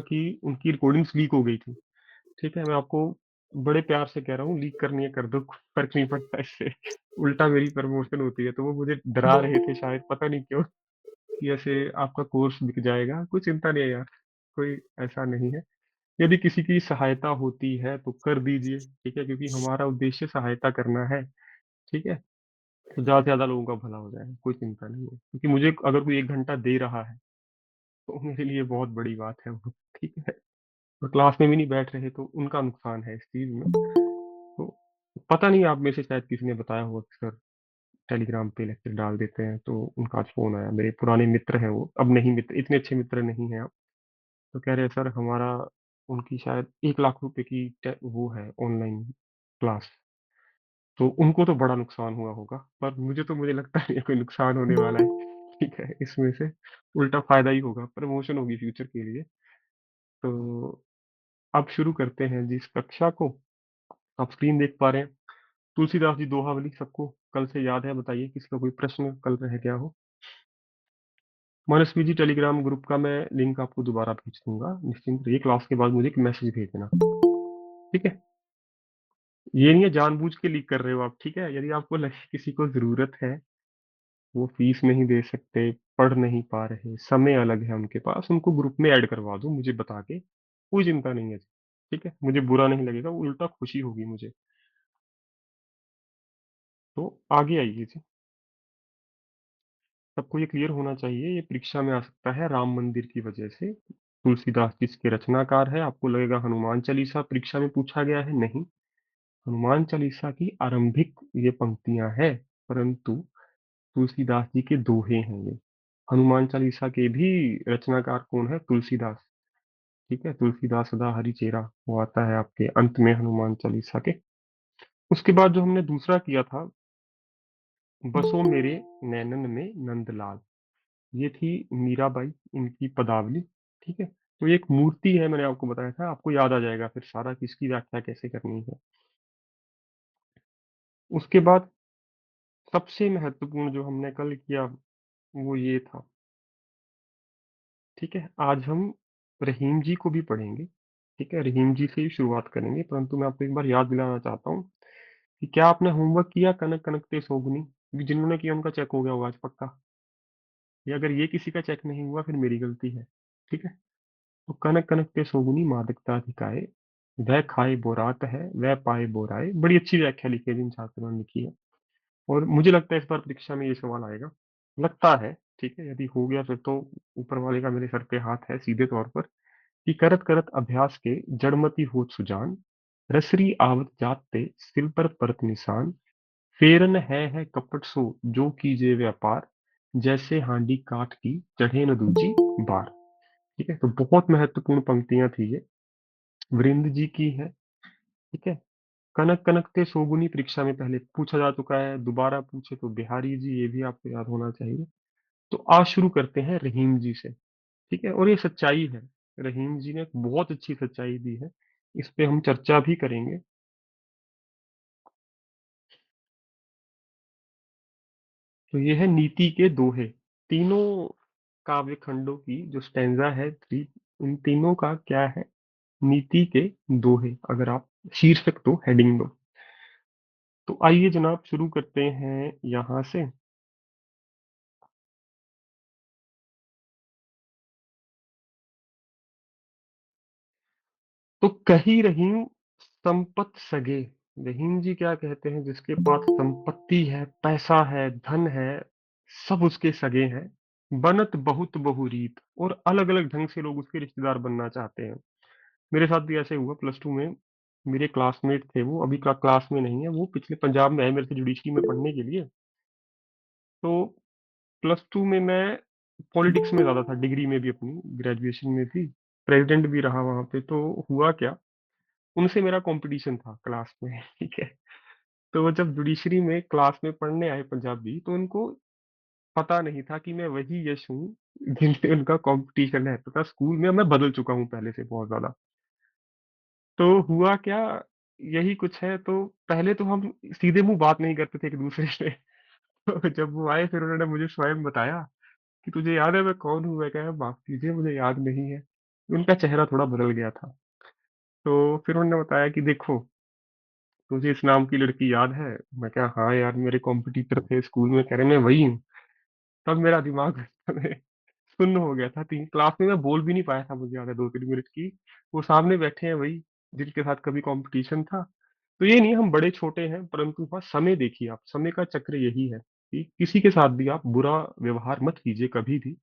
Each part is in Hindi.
कि उनकी रिकॉर्डिंग्स लीक हो गई थी। ठीक है, मैं आपको बड़े प्यार से कह रहा हूँ, लीक करनी है कर दो, फर्क नहीं पड़ता इससे। उल्टा मेरी प्रमोशन होती है। तो वो मुझे डरा रहे थे शायद, पता नहीं क्यों, कि ऐसे आपका कोर्स बिक जाएगा। कोई चिंता नहीं है यार, कोई ऐसा नहीं है। यदि किसी की सहायता होती है तो कर दीजिए, ठीक है, क्योंकि हमारा उद्देश्य सहायता करना है। ठीक है, तो ज्यादा से ज्यादा लोगों का भला हो जाएगा, कोई चिंता नहीं है, क्योंकि मुझे अगर कोई 1 घंटा दे रहा है तो मेरे लिए बहुत बड़ी बात है वो। ठीक है, तो क्लास में भी नहीं बैठ रहे तो उनका नुकसान है इस चीज में। तो पता नहीं, आप में से शायद किसी ने बताया होगा कि सर टेलीग्राम पे लेक्चर डाल देते हैं। तो उनका आज फोन आया, मेरे पुराने मित्र हैं वो, अब नहीं मित्र, इतने अच्छे मित्र नहीं हैं अब। तो कह रहे हैं सर हमारा, उनकी शायद 1 लाख रुपए की वो है ऑनलाइन क्लास। तो उनको तो बड़ा नुकसान हुआ होगा, पर मुझे लगता नहीं है कोई नुकसान होने वाला है। ठीक है, इसमें से उल्टा फायदा ही होगा, प्रमोशन होगी फ्यूचर के लिए। तो अब शुरू करते हैं जिस कक्षा को। आप स्क्रीन देख पा रहे हैं, तुलसीदास जी दोहावली सबको कल से याद है? बताइए किसका कोई प्रश्न कल रह गया हो। मनस्वी जी, टेलीग्राम ग्रुप का मैं लिंक आपको दोबारा भेज दूंगा, निश्चिंत रहिए। क्लास के बाद मुझे एक मैसेज भेज देना, ठीक है? ये नहीं है जानबूझ के लीक कर रहे हो आप, ठीक है? यदि आपको लगे किसी को जरूरत है, वो फीस नहीं दे सकते, पढ़ नहीं पा रहे, समय अलग है उनके पास, उनको ग्रुप में ऐड करवा दो मुझे बता के, कोई चिंता नहीं है। ठीक है, मुझे बुरा नहीं लगेगा, उल्टा खुशी होगी मुझे। तो आगे आइए जी। सबको ये क्लियर होना चाहिए, ये परीक्षा में आ सकता है राम मंदिर की वजह से। तुलसीदास जी इसके रचनाकार है। आपको लगेगा हनुमान चालीसा परीक्षा में पूछा गया है, नहीं। हनुमान चालीसा की आरंभिक ये पंक्तियां हैं, परंतु तुलसीदास जी के दोहे हैं ये। हनुमान चालीसा के भी रचनाकार कौन है? तुलसीदास। ठीक है, तुलसीदास सदा हरि चेरा, वो आता है आपके अंत में हनुमान चालीसा के। उसके बाद जो हमने दूसरा किया था, बसो मेरे नैनन में नंदलाल, ये थी मीराबाई, इनकी पदावली। ठीक है, तो ये एक मूर्ति है, मैंने आपको बताया था, आपको याद आ जाएगा फिर सारा कि इसकी व्याख्या कैसे करनी है। उसके बाद सबसे महत्वपूर्ण जो हमने कल किया वो ये था। ठीक है, आज हम रहीम जी को भी पढ़ेंगे। ठीक है, रहीम जी से ही शुरुआत करेंगे, परंतु मैं आपको एक बार याद दिलाना चाहता हूँ कि क्या आपने होमवर्क किया कनक कनकते सोगुनी? क्योंकि जिन्होंने किया उनका चेक हो गया होगा आज पक्का। या अगर ये किसी का चेक नहीं हुआ फिर मेरी गलती है। ठीक है, तो कनक कनकते सोगुनी मादकता अधिकाए, वह खाए बोरात है वह पाए बोराए। बड़ी अच्छी व्याख्या लिखी है जिन छात्रों ने लिखी है, और मुझे लगता है इस बार परीक्षा में ये सवाल आएगा, लगता है। ठीक है, यदि हो गया फिर तो ऊपर वाले का मेरे सर पे हाथ है सीधे तौर पर। कि करत करत अभ्यास के जड़मति होत सुजान, रसरी आवत जाते सिल पर परत निशान, फेरन है कपट सो जो कीजे व्यापार, जैसे हांडी काठ की चढ़े न दूजी बार। ठीक है, तो बहुत महत्वपूर्ण पंक्तियां थी ये, वृंद जी की है। ठीक है, कनक कनकते सोगुनी परीक्षा में पहले पूछा जा चुका है, दोबारा पूछे तो बिहारी जी, ये भी आपको याद होना चाहिए। तो आज शुरू करते हैं रहीम जी से। ठीक है, और ये सच्चाई है, रहीम जी ने एक बहुत अच्छी सच्चाई दी है, इस पे हम चर्चा भी करेंगे। तो ये है नीति के दोहे, तीनों काव्य खंडों की जो स्टैंजा है थ्री, इन तीनों का क्या है? नीति के दोहे, अगर आप शीर्षक दो, हेडिंग दो। तो आइए जनाब शुरू करते हैं यहाँ से। तो कही रहीम संपत सगे, रहीम जी क्या कहते हैं? जिसके पास संपत्ति है, पैसा है, धन है, सब उसके सगे हैं। बनत बहुत बहुरीत, और अलग अलग ढंग से लोग उसके रिश्तेदार बनना चाहते हैं। मेरे साथ भी ऐसे हुआ प्लस 2 में। मेरे क्लासमेट थे वो, अभी क्लास में नहीं है, वो पिछले पंजाब में है मेरे से जुडिशरी में पढ़ने के लिए। तो प्लस 2 में मैं पॉलिटिक्स में ज्यादा था, डिग्री में भी, अपनी ग्रेजुएशन में भी प्रेसिडेंट भी रहा वहां पे। तो हुआ क्या, उनसे मेरा कंपटीशन था क्लास में। ठीक है, तो वो जब जुडिशरी में क्लास में पढ़ने आए पंजाबी, तो उनको पता नहीं था कि मैं वही यश हूँ जिनसे उनका कंपटीशन है। पता, स्कूल में मैं बदल चुका हूँ पहले से बहुत ज्यादा। तो हुआ क्या, यही कुछ है। तो पहले तो हम सीधे मुंह बात नहीं करते थे एक दूसरे से। तो जब वो आए फिर उन्होंने मुझे स्वयं बताया कि तुझे याद है मैं कौन हूँ? मैं कहा माफ कीजिए मुझे याद नहीं है। उनका चेहरा थोड़ा बदल गया था। तो फिर उन्होंने बताया कि देखो, तुझे इस नाम की लड़की याद है? मैं क्या, हाँ यार, मेरे कॉम्पिटिटर थे स्कूल में। कह रहे मैं वही हूँ। तब मेरा दिमाग उस समय सुन्न हो गया था। तीन क्लास में मैं बोल भी नहीं पाया था, मुझे याद है, 2-3 मिनट की। वो सामने बैठे हैं वही, जिनके साथ कभी कंपटीशन था। तो ये नहीं हम बड़े छोटे हैं, परंतु हाँ, समय देखिए आप, समय का चक्र यही है कि किसी के साथ भी आप बुरा व्यवहार मत कीजिए कभी भी।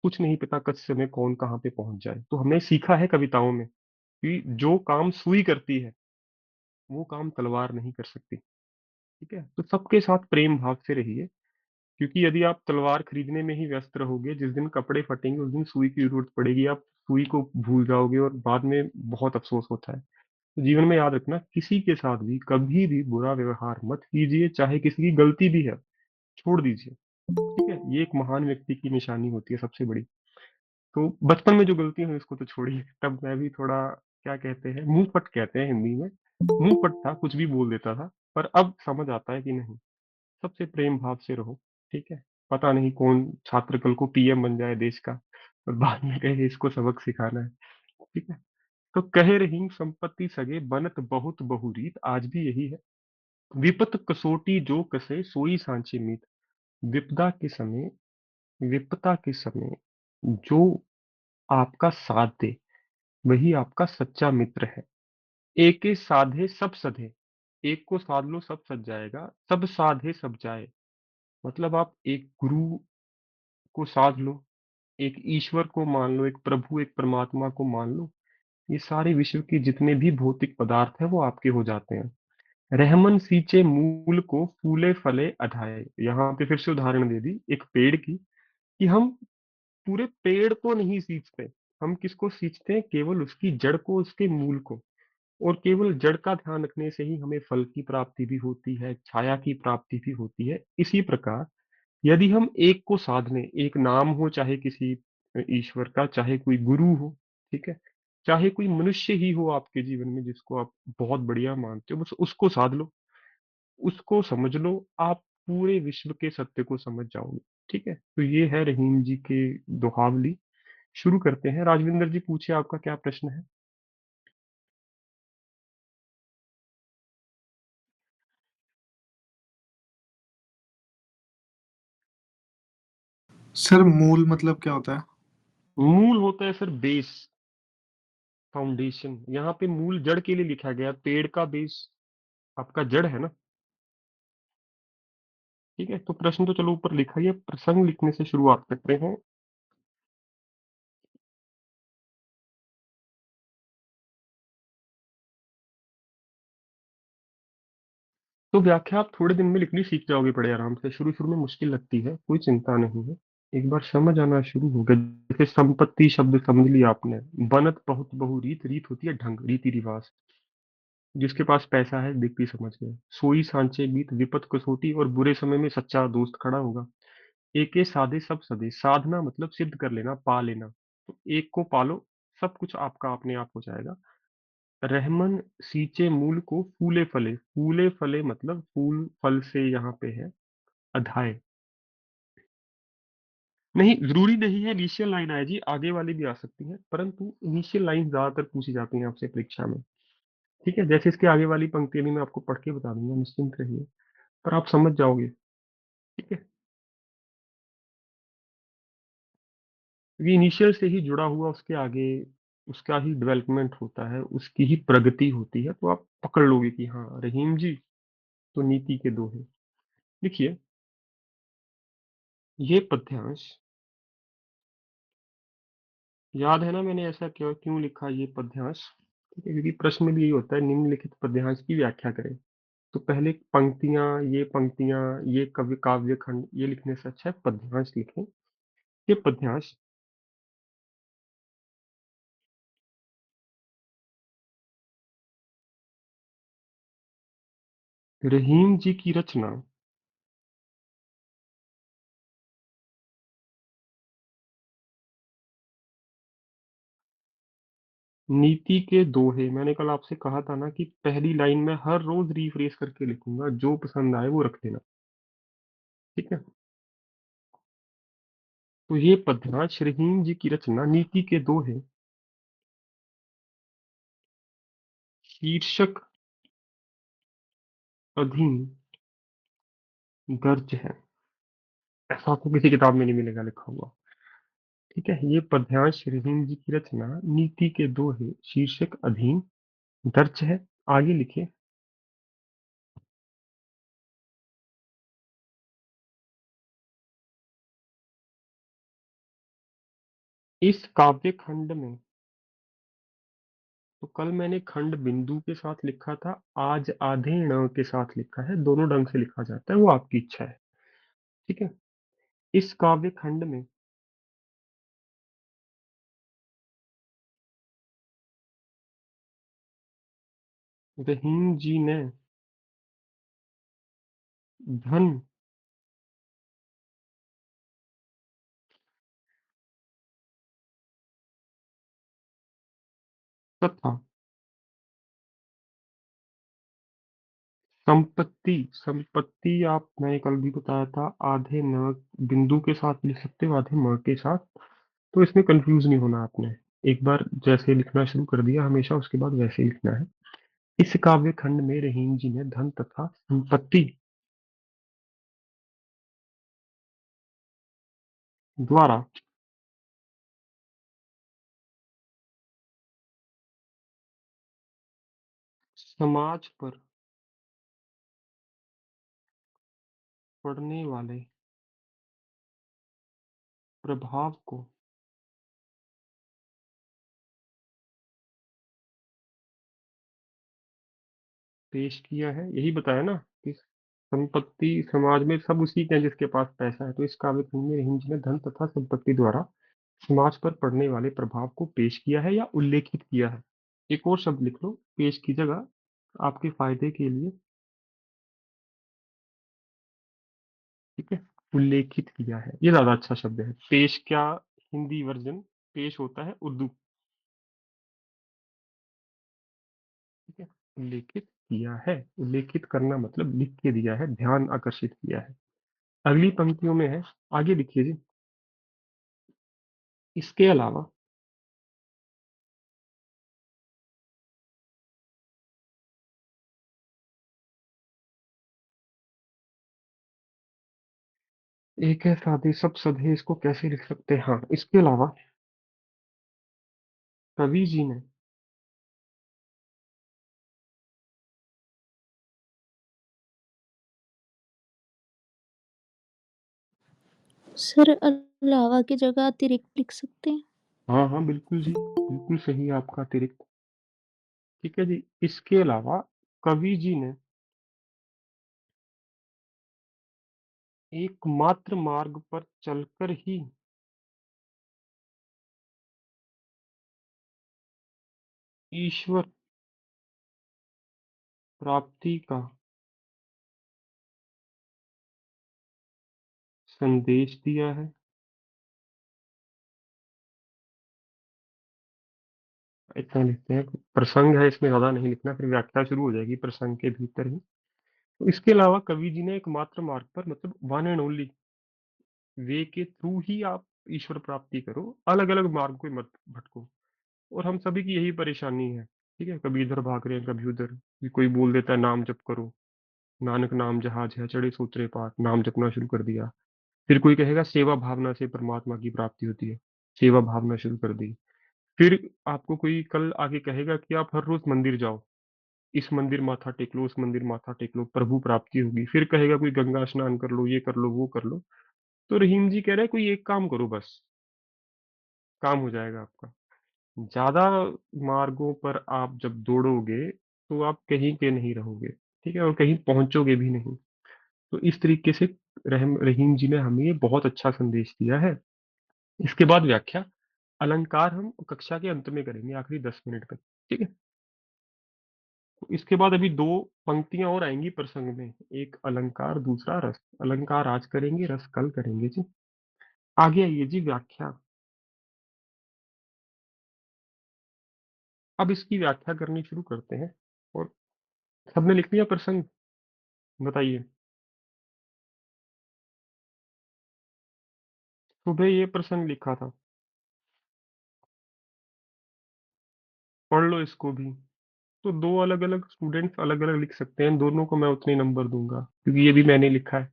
कुछ नहीं पता कब समय कौन कहाँ पे पहुंच जाए। तो हमने सीखा है कविताओं में कि जो काम सुई करती है, वो काम तलवार नहीं कर सकती। ठीक है, तो सबके साथ प्रेम भाव से रहिए। क्योंकि यदि आप तलवार खरीदने में ही व्यस्त रहोगे, जिस दिन कपड़े फटेंगे उस दिन सुई की जरूरत पड़ेगी, आप सुई को भूल जाओगे और बाद में बहुत अफसोस होता है। तो जीवन में याद रखना, किसी के साथ भी कभी भी बुरा व्यवहार मत कीजिए, चाहे किसी की गलती भी है, छोड़ दीजिए। ठीक है, ये एक महान व्यक्ति की निशानी होती है सबसे बड़ी। तो बचपन में जो गलती हुई उसको तो छोड़िए, तब मैं भी थोड़ा, क्या कहते हैं, मुंह फट कहते हैं हिंदी में, मुंह फट था, कुछ भी बोल देता था। पर अब समझ आता है कि नहीं, सबसे प्रेम भाव से रहो। ठीक है, पता नहीं कौन छात्र कल को पीएम बन जाए देश का, और बाद में कहे इसको सबक सिखाना है। ठीक है, तो कहे रहीम संपत्ति सगे बनत बहुत बहुरीत, आज भी यही है। विपत कसोटी जो कसे सोई सांचे मीत। विपदा के समय, विपता के समय जो आपका साथ दे, वही आपका सच्चा मित्र है। एके साधे सब सधे, एक को साध लो सब सज जाएगा, सब साधे सब जाए। मतलब आप एक गुरु को साध लो, एक ईश्वर को मान लो, एक प्रभु, एक परमात्मा को मान लो, ये सारे विश्व के जितने भी भौतिक पदार्थ हैं वो आपके हो जाते हैं। रहमन सींचे मूल को फूले फले अधाए। यहाँ पे फिर से उदाहरण दे दी एक पेड़ की, कि हम पूरे पेड़ को नहीं सींचते, हम किसको सींचते हैं? केवल उसकी जड़ को, उसके मूल को। और केवल जड़ का ध्यान रखने से ही हमें फल की प्राप्ति भी होती है, छाया की प्राप्ति भी होती है। इसी प्रकार यदि हम एक को साधने, एक नाम हो, चाहे किसी ईश्वर का, चाहे कोई गुरु हो, ठीक है, चाहे कोई मनुष्य ही हो आपके जीवन में जिसको आप बहुत बढ़िया मानते हो, बस उसको साध लो, उसको समझ लो, आप पूरे विश्व के सत्य को समझ जाओगे। ठीक है, तो ये है रहीम जी के दोहावली। शुरू करते हैं। राजविंदर जी पूछिए, आपका क्या प्रश्न है? सर मूल मतलब क्या होता है? मूल होता है सर बेस, फाउंडेशन। यहाँ पे मूल जड़ के लिए लिखा गया, पेड़ का बेस आपका जड़ है ना। ठीक है, तो प्रश्न तो चलो ऊपर लिखा ही है, प्रसंग लिखने से शुरुआत करते हैं। तो व्याख्या आप थोड़े दिन में लिखनी सीख जाओगे बड़े आराम से। शुरू शुरू में मुश्किल लगती है, कोई चिंता नहीं है, एक बार समझ आना शुरू हो गया। जैसे संपत्ति शब्द समझ लिया आपने। बनत बहुत बहुरीत, रीत होती है ढंग, रीति रिवाज। जिसके पास पैसा है दिखती, समझ गए। सोई सांचे बीत, विपत कसौटी, और बुरे समय में सच्चा दोस्त खड़ा होगा। एके साधे सब सधे, साधना मतलब सिद्ध कर लेना, पा लेना। तो एक को पालो, सब कुछ आपका अपने आप हो जाएगा। रहमन सींचे मूल को फूले फले, फूले फले मतलब फूल फल से यहाँ पे है अधाय। नहीं, जरूरी नहीं है इनिशियल लाइन आए जी, आगे वाली भी आ सकती है, परंतु इनिशियल लाइन ज्यादातर पूछी जाती है आपसे परीक्षा में। ठीक है, जैसे इसके आगे वाली पंक्ति भी मैं आपको पढ़ के बता दूंगा, निश्चिंत रहिए, पर आप समझ जाओगे। ठीक है, क्योंकि इनिशियल से ही जुड़ा हुआ, उसके आगे उसका ही डेवलपमेंट होता है, उसकी ही प्रगति होती है। तो आप पकड़ लोगे कि हाँ, रहीम जी तो नीति के दो हैं। देखिए, ये पद्यांश याद है ना, मैंने ऐसा क्यों क्यों लिखा ये पद्यांश? ठीक है, क्योंकि प्रश्न में भी यही होता है, निम्नलिखित पद्यांश की व्याख्या करें। तो पहले पंक्तियां, ये कवि काव्य खंड, ये लिखने से अच्छा है पद्यांश लिखें। ये पद्यांश रहीम जी की रचना, नीति के दोहे। मैंने कल आपसे कहा था ना कि पहली लाइन में हर रोज रिफ्रेश करके लिखूंगा, जो पसंद आए वो रख देना। ठीक है, तो ये पद्यांश रहीम जी की रचना नीति के दोहे शीर्षक अधीन दर्ज है। ऐसा आपको किसी किताब में नहीं मिलेगा लिखा हुआ। ठीक है, ये पद्यांश रहीम जी की रचना नीति के दोहे शीर्षक अधीन दर्ज है। आगे लिखिए। इस काव्य खंड में, तो कल मैंने खंड बिंदु के साथ लिखा था, आज आधे ण के साथ लिखा है। दोनों ढंग से लिखा जाता है, वो आपकी इच्छा है। ठीक है। इस काव्य खंड में रहीम जी ने धन तथा संपत्ति, संपत्ति आप, मैंने कल भी बताया था, आधे न बिंदु के साथ लिख सकते हो, आधे म के साथ। तो इसमें कंफ्यूज नहीं होना आपने। एक बार जैसे लिखना शुरू कर दिया, हमेशा उसके बाद वैसे ही लिखना है। इस काव्य खंड में रहीम जी ने धन तथा संपत्ति द्वारा समाज पर पड़ने वाले प्रभाव को पेश किया है। यही बताया ना कि संपत्ति समाज में सब उसी के हैं जिसके पास पैसा है। तो इस काव्य खंड में रहीम जी ने धन तथा संपत्ति द्वारा समाज पर पड़ने वाले प्रभाव को पेश किया है या उल्लेखित किया है। एक और शब्द लिख लो पेश की जगह, आपके फायदे के लिए। ठीक है, उल्लेखित किया है, ये ज्यादा अच्छा शब्द है। पेश क्या, हिंदी वर्जन, पेश होता है उर्दू। ठीक है, उल्लेखित किया है, उल्लेखित करना मतलब लिख के दिया है, ध्यान आकर्षित किया है। अगली पंक्तियों में है, आगे लिखिए जी। इसके अलावा एक है साधे सब सधे, इसको कैसे लिख सकते हैं? हाँ, इसके अलावा कवि जी ने सर अलावा की जगह अतिरिक्त लिख सकते हैं। हाँ हाँ बिल्कुल जी, बिल्कुल सही है आपका अतिरिक्त। ठीक है जी, इसके अलावा कवि जी ने एकमात्र मार्ग पर चलकर ही ईश्वर प्राप्ति का संदेश दिया है। इतना लिखते हैं, प्रसंग है इसमें, ज्यादा नहीं लिखना, फिर व्याख्या शुरू हो जाएगी प्रसंग के भीतर ही। तो इसके अलावा कवि जी ने एकमात्र मार्ग पर, मतलब वन एंड ओनली वे के थ्रू ही आप ईश्वर प्राप्ति करो, अलग अलग मार्ग को मत भटको। और हम सभी की यही परेशानी है। ठीक है, कभी इधर भाग रहे हैं, कभी उधर। कोई बोल देता है नाम जप करो, नानक नाम जहाज है, चढ़े सूत्रे पार, नाम जपना शुरू कर दिया। फिर कोई कहेगा सेवा भावना से परमात्मा की प्राप्ति होती है, सेवा भावना शुरू कर दी। फिर आपको कोई कल आगे कहेगा कि आप हर रोज मंदिर जाओ, इस मंदिर माथा टेक लो, उस मंदिर माथा टेक लो, प्रभु प्राप्ति होगी। फिर कहेगा कोई गंगा स्नान कर लो, ये कर लो, वो कर लो। तो रहीम जी कह रहे हैं कोई एक काम करो बस, काम हो जाएगा आपका। ज्यादा मार्गों पर आप जब दौड़ोगे तो आप कहीं के नहीं रहोगे। ठीक है, और कहीं पहुंचोगे भी नहीं। तो इस तरीके से रहीम जी ने हमें ये बहुत अच्छा संदेश दिया है। इसके बाद व्याख्या अलंकार हम कक्षा के अंत में करेंगे, आखिरी 10 मिनट तक। ठीक है। तो इसके बाद अभी दो पंक्तियां और आएंगी प्रसंग में, एक अलंकार, दूसरा रस। अलंकार आज करेंगे, रस कल करेंगे जी। आगे आइए जी, व्याख्या। अब इसकी व्याख्या करनी शुरू करते हैं। और सबने लिख लिया प्रसंग? बताइए। सुबह ये प्रसंग लिखा था, पढ़ लो इसको भी। तो दो अलग अलग स्टूडेंट्स अलग अलग लिख सकते हैं, दोनों को मैं उतने नंबर दूंगा क्योंकि ये भी मैंने लिखा है।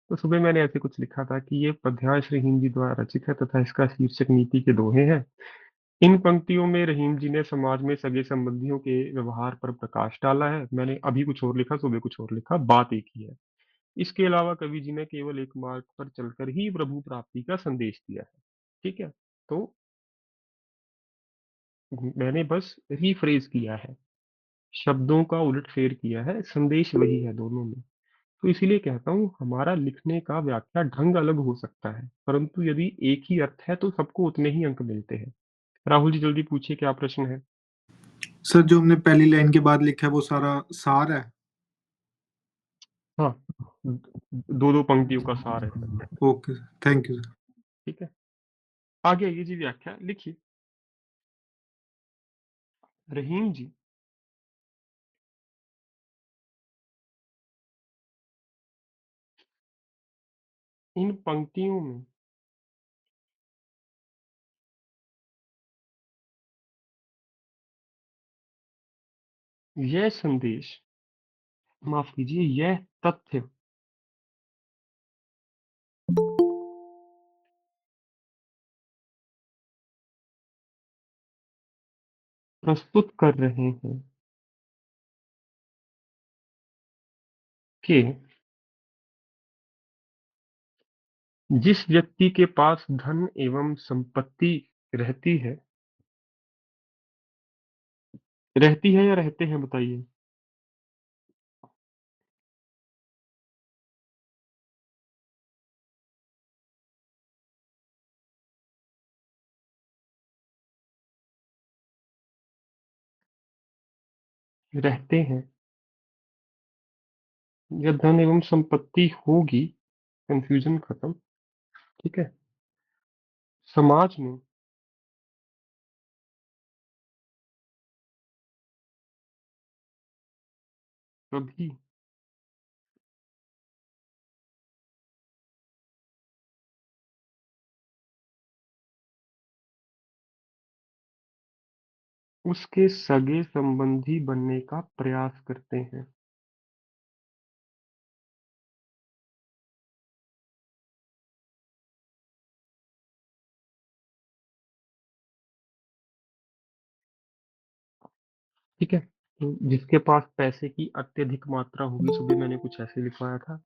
तो सुबह मैंने ऐसे कुछ लिखा था कि ये पद्यांश रहीम जी द्वारा रचित है तथा इसका शीर्षक नीति के दोहे है। इन पंक्तियों में रहीम जी ने समाज में सगे संबंधियों के व्यवहार पर प्रकाश डाला है। मैंने अभी कुछ और लिखा, सुबह कुछ और लिखा, बात एक ही है। इसके अलावा कवि जी ने केवल एक मार्ग पर चलकर ही प्रभु प्राप्ति का संदेश दिया है। ठीक है, तो मैंने बस रीफ्रेज किया है, शब्दों का उलटफेर किया है, संदेश वही है दोनों में। तो इसीलिए कहता हूँ हमारा लिखने का व्याख्या ढंग अलग हो सकता है, परंतु यदि एक ही अर्थ है तो सबको उतने ही अंक मिलते हैं। राहुल जी जल्दी पूछिए, क्या प्रश्न है? सर जो हमने पहली लाइन के बाद लिखा है वो सारा सार है? हाँ, दो दो पंक्तियों का सार है sir. Okay, thank you sir. ठीक है, आगे आइए जी, व्याख्या लिखिए। रहीम जी इन पंक्तियों में यह संदेश, माफ कीजिए, यह तथ्य प्रस्तुत कर रहे हैं कि जिस व्यक्ति के पास धन एवं संपत्ति रहती है, रहती है या रहते हैं बताइए? रहते हैं या धन एवं संपत्ति होगी, कंफ्यूजन खत्म। ठीक है, समाज में कभी उसके सगे संबंधी बनने का प्रयास करते हैं। ठीक है, तो जिसके पास पैसे की अत्यधिक मात्रा होगी, सुबह मैंने कुछ ऐसे लिखवाया था,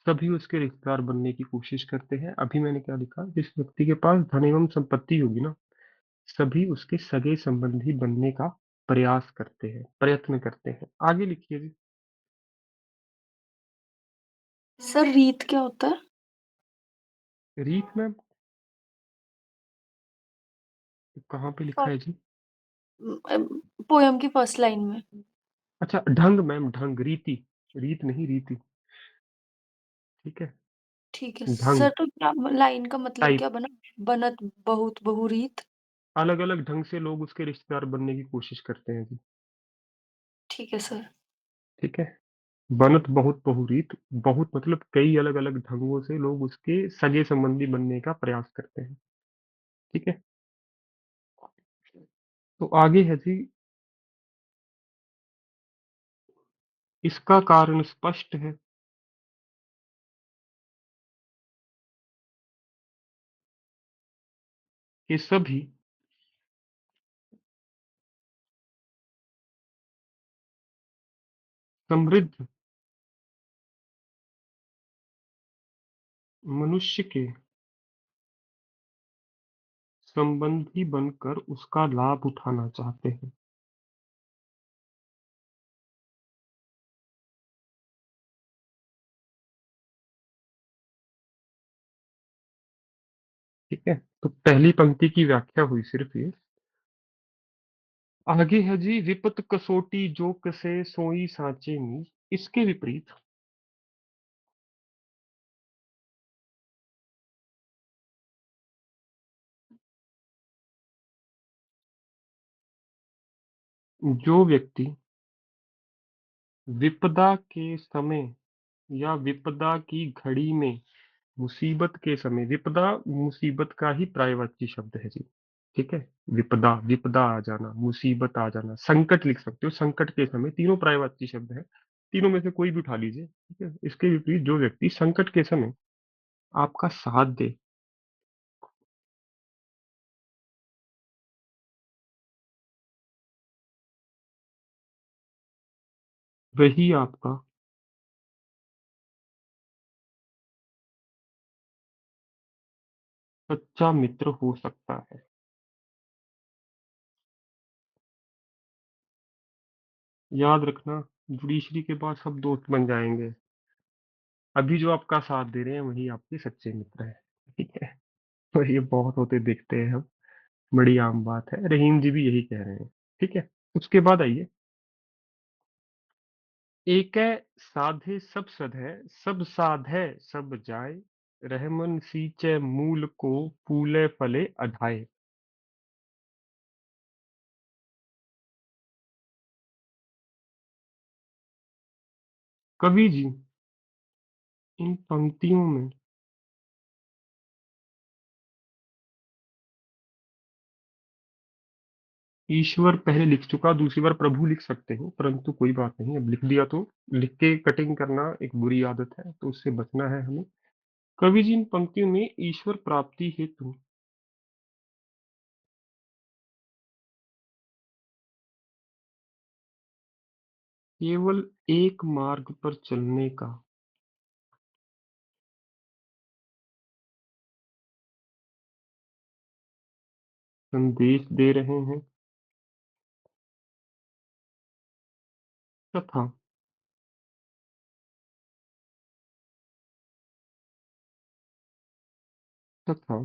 सभी उसके रिश्तेदार बनने की कोशिश करते हैं। अभी मैंने क्या लिखा, जिस व्यक्ति के पास धन एवं संपत्ति होगी ना, सभी उसके सगे संबंधी बनने का प्रयास करते हैं, प्रयत्न करते हैं। आगे लिखिए जी। सर रीत क्या होता है? रीत में कहाँ पे लिखा है जी? पोयम की फर्स्ट लाइन में। अच्छा, ढंग मैम, ढंग, रीति, रीत नहीं, रीति। ठीक है, ठीक है ढंग, सर, तो क्या लाइन का मतलब टाइप। क्या बना? बनत बहुत बहुरीत। अलग अलग ढंग से लोग उसके रिश्तेदार बनने की कोशिश करते हैं जी। ठीक है सर। ठीक है, बनत बहुत बहुरीत, बहुत मतलब कई अलग अलग ढंगों से लोग उसके सगे संबंधी बनने का प्रयास करते हैं। ठीक है, तो आगे है जी, इसका कारण स्पष्ट है कि सभी समृद्ध मनुष्य के संबंधी बनकर उसका लाभ उठाना चाहते हैं। ठीक है, तो पहली पंक्ति की व्याख्या हुई सिर्फ ये। आगे है जी, विपत कसोटी जो कसे सोई साचे नीच, इसके विपरीत जो व्यक्ति विपदा के समय या विपदा की घड़ी में, मुसीबत के समय, विपदा मुसीबत का ही पर्यायवाची शब्द है जी। ठीक है? विपदा, विपदा आ जाना, मुसीबत आ जाना, संकट लिख सकते हो, संकट के समय, तीनों पर्यायवाची शब्द हैं। तीनों में से कोई भी उठा लीजिए, ठीक है? इसके विपरीत जो व्यक्ति संकट के समय आपका साथ दे, वही आपका सच्चा मित्र हो सकता है। याद रखना, जुडिशरी के बाद सब दोस्त बन जाएँगे। अभी जो आपका साथ दे रहे हैं, वही आपके सच्चे मित्र हैं, ठीक है? और ये बहुत होते देखते हैं हम, बड़ी आम बात है। रहीम जी भी यही कह रहे हैं, ठीक है? उसके बाद आइए, एकै साधे सब सधै, सब साधै सब जाय, रहमन सींचै मूल को फूलै फले अधाय। कवि जी इन पंक्तियों में ईश्वर पहले लिख चुका, दूसरी बार प्रभु लिख सकते हो, परंतु कोई बात नहीं, अब लिख दिया तो लिख के कटिंग करना एक बुरी आदत है, तो उससे बचना है हमें। कवि जी इन पंक्तियों में ईश्वर प्राप्ति हेतु केवल एक मार्ग पर चलने का संदेश दे रहे हैं, तथा तथा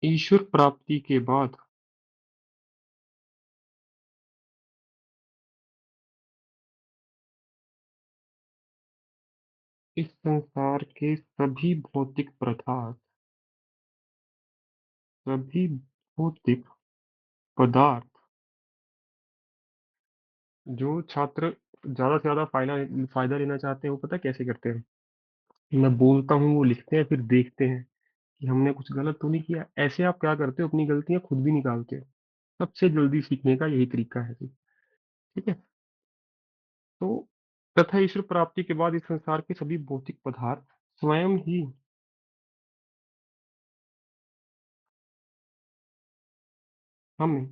ईश्वर प्राप्ति के बाद इस संसार के सभी भौतिक पदार्थ, जो छात्र ज्यादा से ज्यादा फायदा लेना चाहते हैं, वो पता है कैसे करते हैं? मैं बोलता हूँ, वो लिखते हैं, फिर देखते हैं कि हमने कुछ गलत तो नहीं किया। ऐसे आप क्या करते हो, अपनी गलतियां खुद भी निकालते हो। सबसे जल्दी सीखने का यही तरीका है जी, ठीक है? तो तथा ईश्वर प्राप्ति के बाद इस संसार के सभी भौतिक पदार्थ स्वयं ही हमें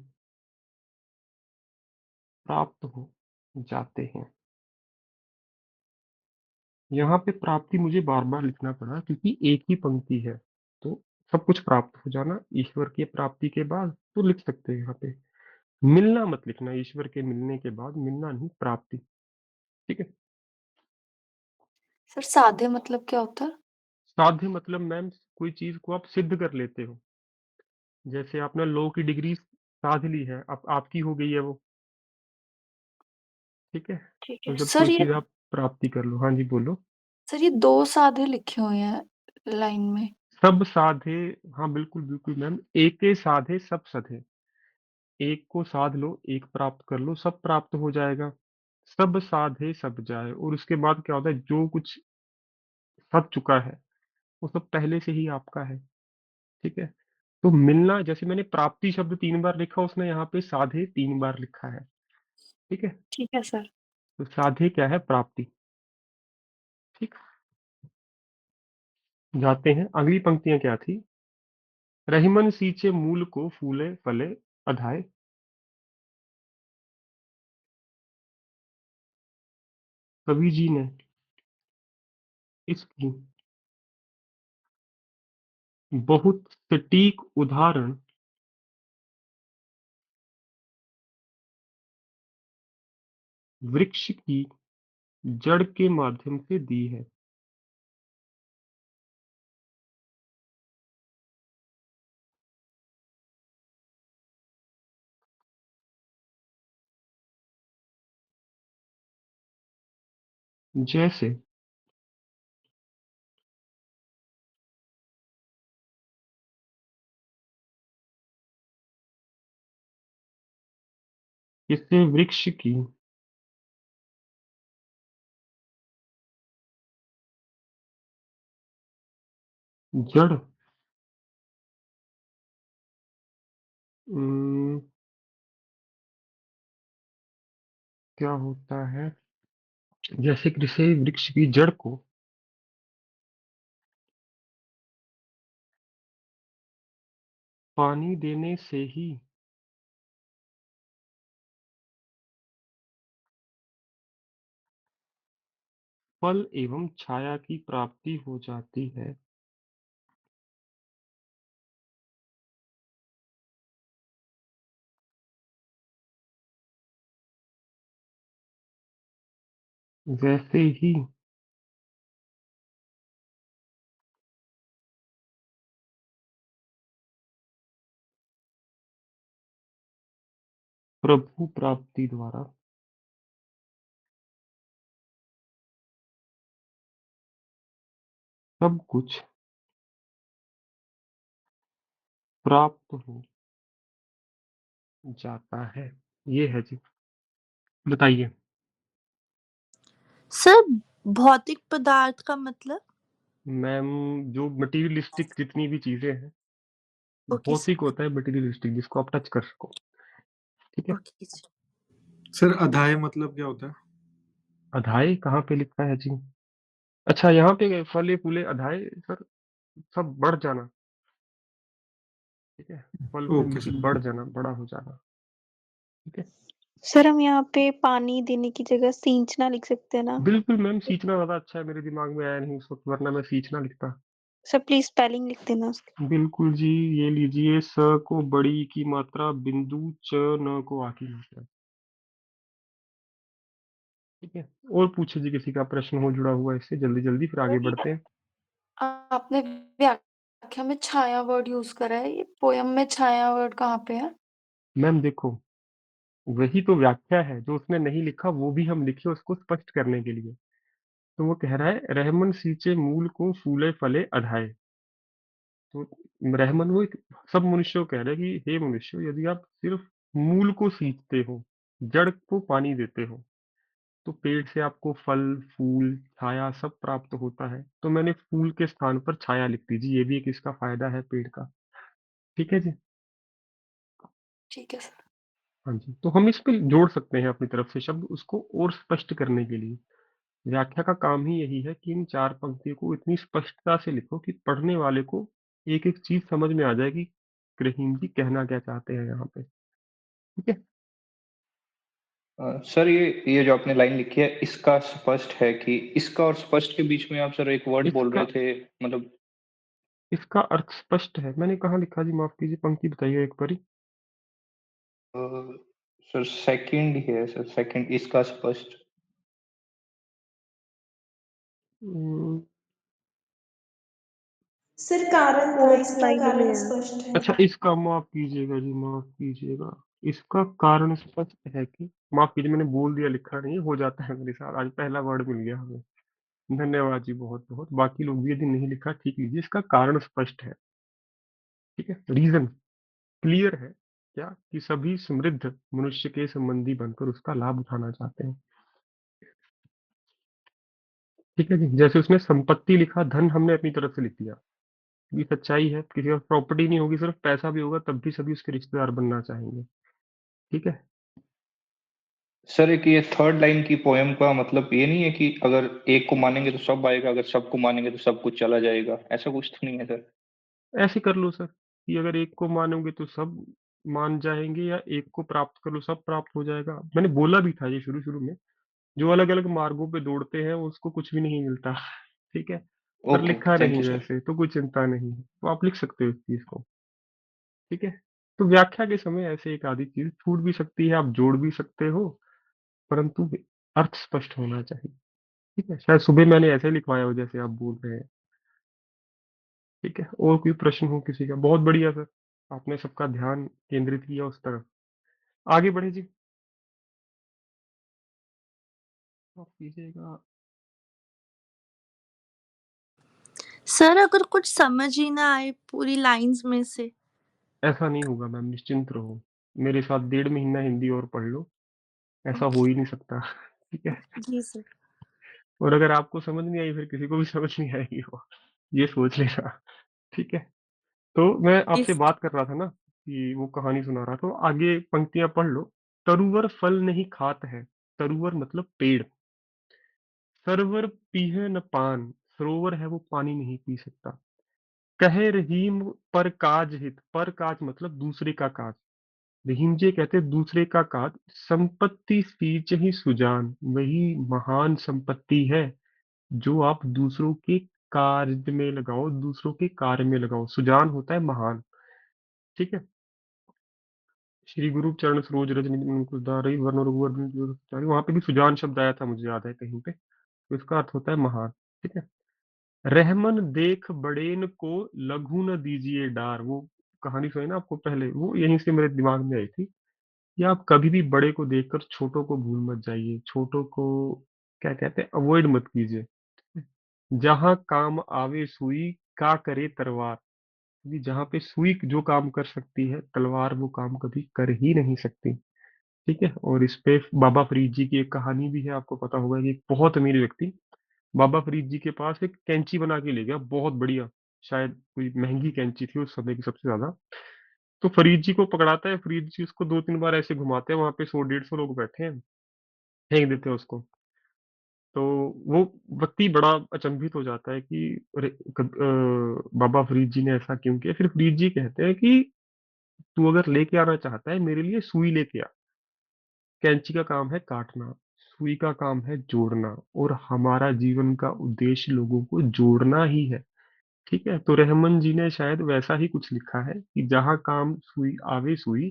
प्राप्त हो जाते हैं। यहाँ पे प्राप्ति मुझे बार-बार लिखना पड़ा क्योंकि एक ही पंक्ति है। तो सब कुछ प्राप्त हो जाना ईश्वर की प्राप्ति के बाद, तो लिख सकते हैं यहाँ पे। मिलना मत लिखना, ईश्वर के मिलने के बाद, मिलना नहीं, प्राप्ति, ठीक है? सर साधे मतलब क्या होता है? साध्य मतलब मैम कोई चीज़ को आप सिद्ध कर लेते हो। जैसे आपने लॉ की डिग्री साध ली है, अब आपकी हो गई है वो, ठीक है? ठीक तो है। जब कोई सर ये चीज़ आप प्राप्ति कर लो, हाँ जी, बोलो। सर ये 2 साधे लिखे हुए हैं लाइन में। सब साधे, हाँ, बिल्कुल, बिल्कुल मैम। एके साधे सब सधे। एक को साध लो, एक प्राप्त कर लो, सब प्राप्त हो जाएगा। सब साधे सब जाए, और उसके बाद क्या होता है, जो कुछ सध चुका है, वो सब पहले से ही आपका है, ठीक है? तो मिलना, जैसे मैंने प्राप्ति शब्द 3 बार लिखा, उसने यहाँ पे साधे 3 बार लिखा है, ठीक है? ठीक है सर। तो साधे क्या है? प्राप्ति, ठीक? जाते हैं, अगली पंक्तियाँ क्या थी? रहीमन सींचे मूल को फूले फले अधाए। कवि जी ने इसकी बहुत सटीक उदाहरण वृक्ष की जड़ के माध्यम से दी है। जैसे इससे वृक्ष की जड़। उम, क्या होता है? जैसे किसी वृक्ष की जड़ को पानी देने से ही फल एवं छाया की प्राप्ति हो जाती है, वैसे ही प्रभु प्राप्ति द्वारा सब कुछ प्राप्त हो जाता है। ये है जी। बताइए। सर, भौतिक पदार्थ का मतलब? मैम, जो मटेरियलिस्टिक जितनी भी चीजें हैं, ओके भौतिक सर, होता है मटेरियलिस्टिक जिसको आप टच कर सको। ठीक है। Okay sir. सर अधाय मतलब क्या होता है? अधाय कहाँ पे लिखा है जी? अच्छा, यहाँ पे फले फूले अधाय सर, सब बढ़ जाना। ठीक है। फल फूल ओके मतलब सर। बढ़ जाना, बड़ा हो जाना। ठीक है। सर हम यहाँ पे पानी देने की जगह सींचना लिख सकते हैं ना? बिल्कुल मैम, सींचना ज्यादा अच्छा है, मेरे दिमाग में आया नहीं उस वक्त, वरना मैं सींचना लिखता। सर प्लीज स्पेलिंग लिख देना उसकी। बिल्कुल जी। ये लीजिए, स को बड़ी की मात्रा बिंदु, च न को आ की मात्रा। ठीक है। और पूछे जी, किसी का प्रश्न हो जुड़ा हुआ इससे, जल्दी जल्दी फिर आगे सर ये बढ़ते हैं। आपने व्याख्या में छाया वर्ड यूज करा है, ये पोयम में छाया वर्ड कहाँ पे है? मैम देखो, वही तो व्याख्या है, जो उसने नहीं लिखा वो भी हम लिखे उसको स्पष्ट करने के लिए। तो वो कह रहा है, रहमन सींचे मूल को फूले फले अधाए। तो रहमन वो एक सब मनुष्यों को कह रहा है कि हे मनुष्य, यदि आप सिर्फ मूल को सींचते हो, जड़ को पानी देते हो, तो पेड़ से आपको फल फूल छाया सब प्राप्त होता है। तो मैंने फूल के स्थान पर छाया लिख दी जी, ये भी एक इसका फायदा है पेड़ का। ठीक है जी। ठीक है सर। हाँ जी, तो हम इस पे जोड़ सकते हैं अपनी तरफ से शब्द उसको और स्पष्ट करने के लिए। व्याख्या का काम ही यही है कि इन चार पंक्तियों को इतनी स्पष्टता से लिखो कि पढ़ने वाले को एक एक चीज समझ में आ जाए कि रहीम जी कहना क्या चाहते हैं यहाँ पे। ठीक है। सर ये जो आपने लाइन लिखी है इसका स्पष्ट है कि इसका और स्पष्ट के बीच में आप सर एक वर्ड बोल इसका रहे थे, मतलब इसका अर्थ स्पष्ट है, मैंने कहाँ लिखा जी, माफ कीजिए, पंक्ति बताइए एक बारी। अ, सर सेकंड ही है सर, सेकंड इसका स्पष्ट। अम्म, सर कारण था, फोर्थ इसका लाइन में कारण है। स्पष्ट है। अच्छा, इसका माफ कीजिएगा जी, माफ कीजिएगा। इसका कारण स्पष्ट है कि, माफ कीजिए मैंने बोल दिया, लिखा नहीं, हो जाता है मेरे साथ, आज पहला वर्ड मिल गया हमें। धन्यवाद जी, बहुत बहुत। बाकी लोग भी यदि नहीं लिखा ठीक लीजिए, इसका कारण स्पष्ट है। ठीक है। रीजन क्लियर है क्या, कि सभी समृद्ध मनुष्य के संबंधी बनकर उसका लाभ उठाना चाहते हैं। ठीक है जी। जैसे उसने संपत्ति लिखा, धन हमने अपनी तरफ से लिख दिया। ये सच्चाई है, किसी का प्रॉपर्टी नहीं होगी, सिर्फ पैसा भी होगा तब भी सभी उसके रिश्तेदार बनना चाहेंगे। ठीक है। सर एक ये थर्ड लाइन की पोयम का मतलब ये नहीं है कि अगर एक को मानेंगे तो सब आएगा, अगर सबको मानेंगे तो सब कुछ चला जाएगा, ऐसा कुछ तो नहीं है सर? ऐसे कर लो सर, कि अगर एक को मानोगे तो सब मान जाएंगे, या एक को प्राप्त कर लो सब प्राप्त हो जाएगा। मैंने बोला भी था ये शुरू शुरू में, जो अलग अलग मार्गों पे दौड़ते हैं उसको कुछ भी नहीं मिलता। ठीक है। पर ओके, लिखा थैंक नहीं यू सर। वैसे, तो कोई चिंता नहीं है, तो आप लिख सकते हो इस चीज को। ठीक है। तो व्याख्या के समय ऐसे एक आधी चीज छूट भी सकती है, आप जोड़ भी सकते हो, परंतु अर्थ स्पष्ट होना चाहिए। ठीक है। शायद सुबह मैंने ऐसे लिखवाया हो जैसे आप बोल रहे हैं। ठीक है। और कोई प्रश्न हो किसी का? बहुत बढ़िया सर, आपने सबका ध्यान केंद्रित किया उस तरफ। आगे बढ़े जी। आप कीजिएगा। सर, अगर कुछ समझ ही ना आए पूरी लाइंस में से? ऐसा नहीं होगा मैम, निश्चिंत रहो। मेरे साथ 1.5 महीना हिंदी और पढ़ लो, ऐसा हो ओके। ही नहीं सकता। ठीक है। जी सर। और अगर आपको समझ नहीं आई, फिर किसी को भी समझ नहीं आएगी वो, ये सोच लेना। ठीक है? तो मैं आपसे इस बात कर रहा था ना कि वो कहानी सुना रहा, तो आगे पंक्तियाँ पढ़ लो। तरुवर फल नहीं खात है, तरुवर मतलब पेड़। सरवर पीहे न पान, सरोवर है वो पानी नहीं पी सकता। कहे रहीम पर काज हित, पर काज मतलब दूसरे का काज। रहीम जी कहते हैं दूसरे का काज। संपत्ति सींच ही सुजान, वही महान संपत्ति है जो आप दूसरों के कार्य में लगाओ, दूसरों के कार्य में लगाओ। सुजान होता है महान। ठीक है? श्री गुरु चरण सरोज रज निज मन मुकुर धारि, वरन रघुवर बिमल जसु चारि। वहां पे भी सुजान शब्द आया था, मुझे याद है कहीं पे। तो इसका अर्थ होता है महान। ठीक है? रहमन देख बड़ेन को, लघु न दीजिए डार। वो कहानी सुनी ना आपको पहले, वो यहीं से मेरे दिमाग में आई थी कि आप कभी भी बड़े को देखकर छोटों को भूल मत जाइए, छोटों को क्या कहते हैं, अवॉइड मत कीजिए। जहां काम आवे सुई, का करे तलवार। क्योंकि जहाँ पे सुई जो काम कर सकती है, तलवार वो काम कभी कर ही नहीं सकती। ठीक है? और इस पे बाबा फरीद जी की एक कहानी भी है, आपको पता होगा कि एक बहुत अमीर व्यक्ति बाबा फरीद जी के पास एक कैंची बना के ले गया, बहुत बढ़िया। शायद कोई महंगी कैंची थी उस समय की सबसे ज्यादा। तो फरीद जी को पकड़ाता है, फरीद जी उसको 2-3 बार ऐसे घुमाते हैं, वहां पे 100-150 लोग बैठे हैं, फेंक देते हैं उसको। तो वो व्यक्ति बड़ा अचंभित हो जाता है कि अरे बाबा फरीद जी ने ऐसा क्यों किया। फिर फरीद जी कहते हैं कि तू अगर लेके आना चाहता है मेरे लिए सुई लेके आ। कैंची का काम है काटना, सुई का काम है जोड़ना, और हमारा जीवन का उद्देश्य लोगों को जोड़ना ही है। ठीक है? तो रहमान जी ने शायद वैसा ही कुछ लिखा है कि जहां काम सुई आवे सुई,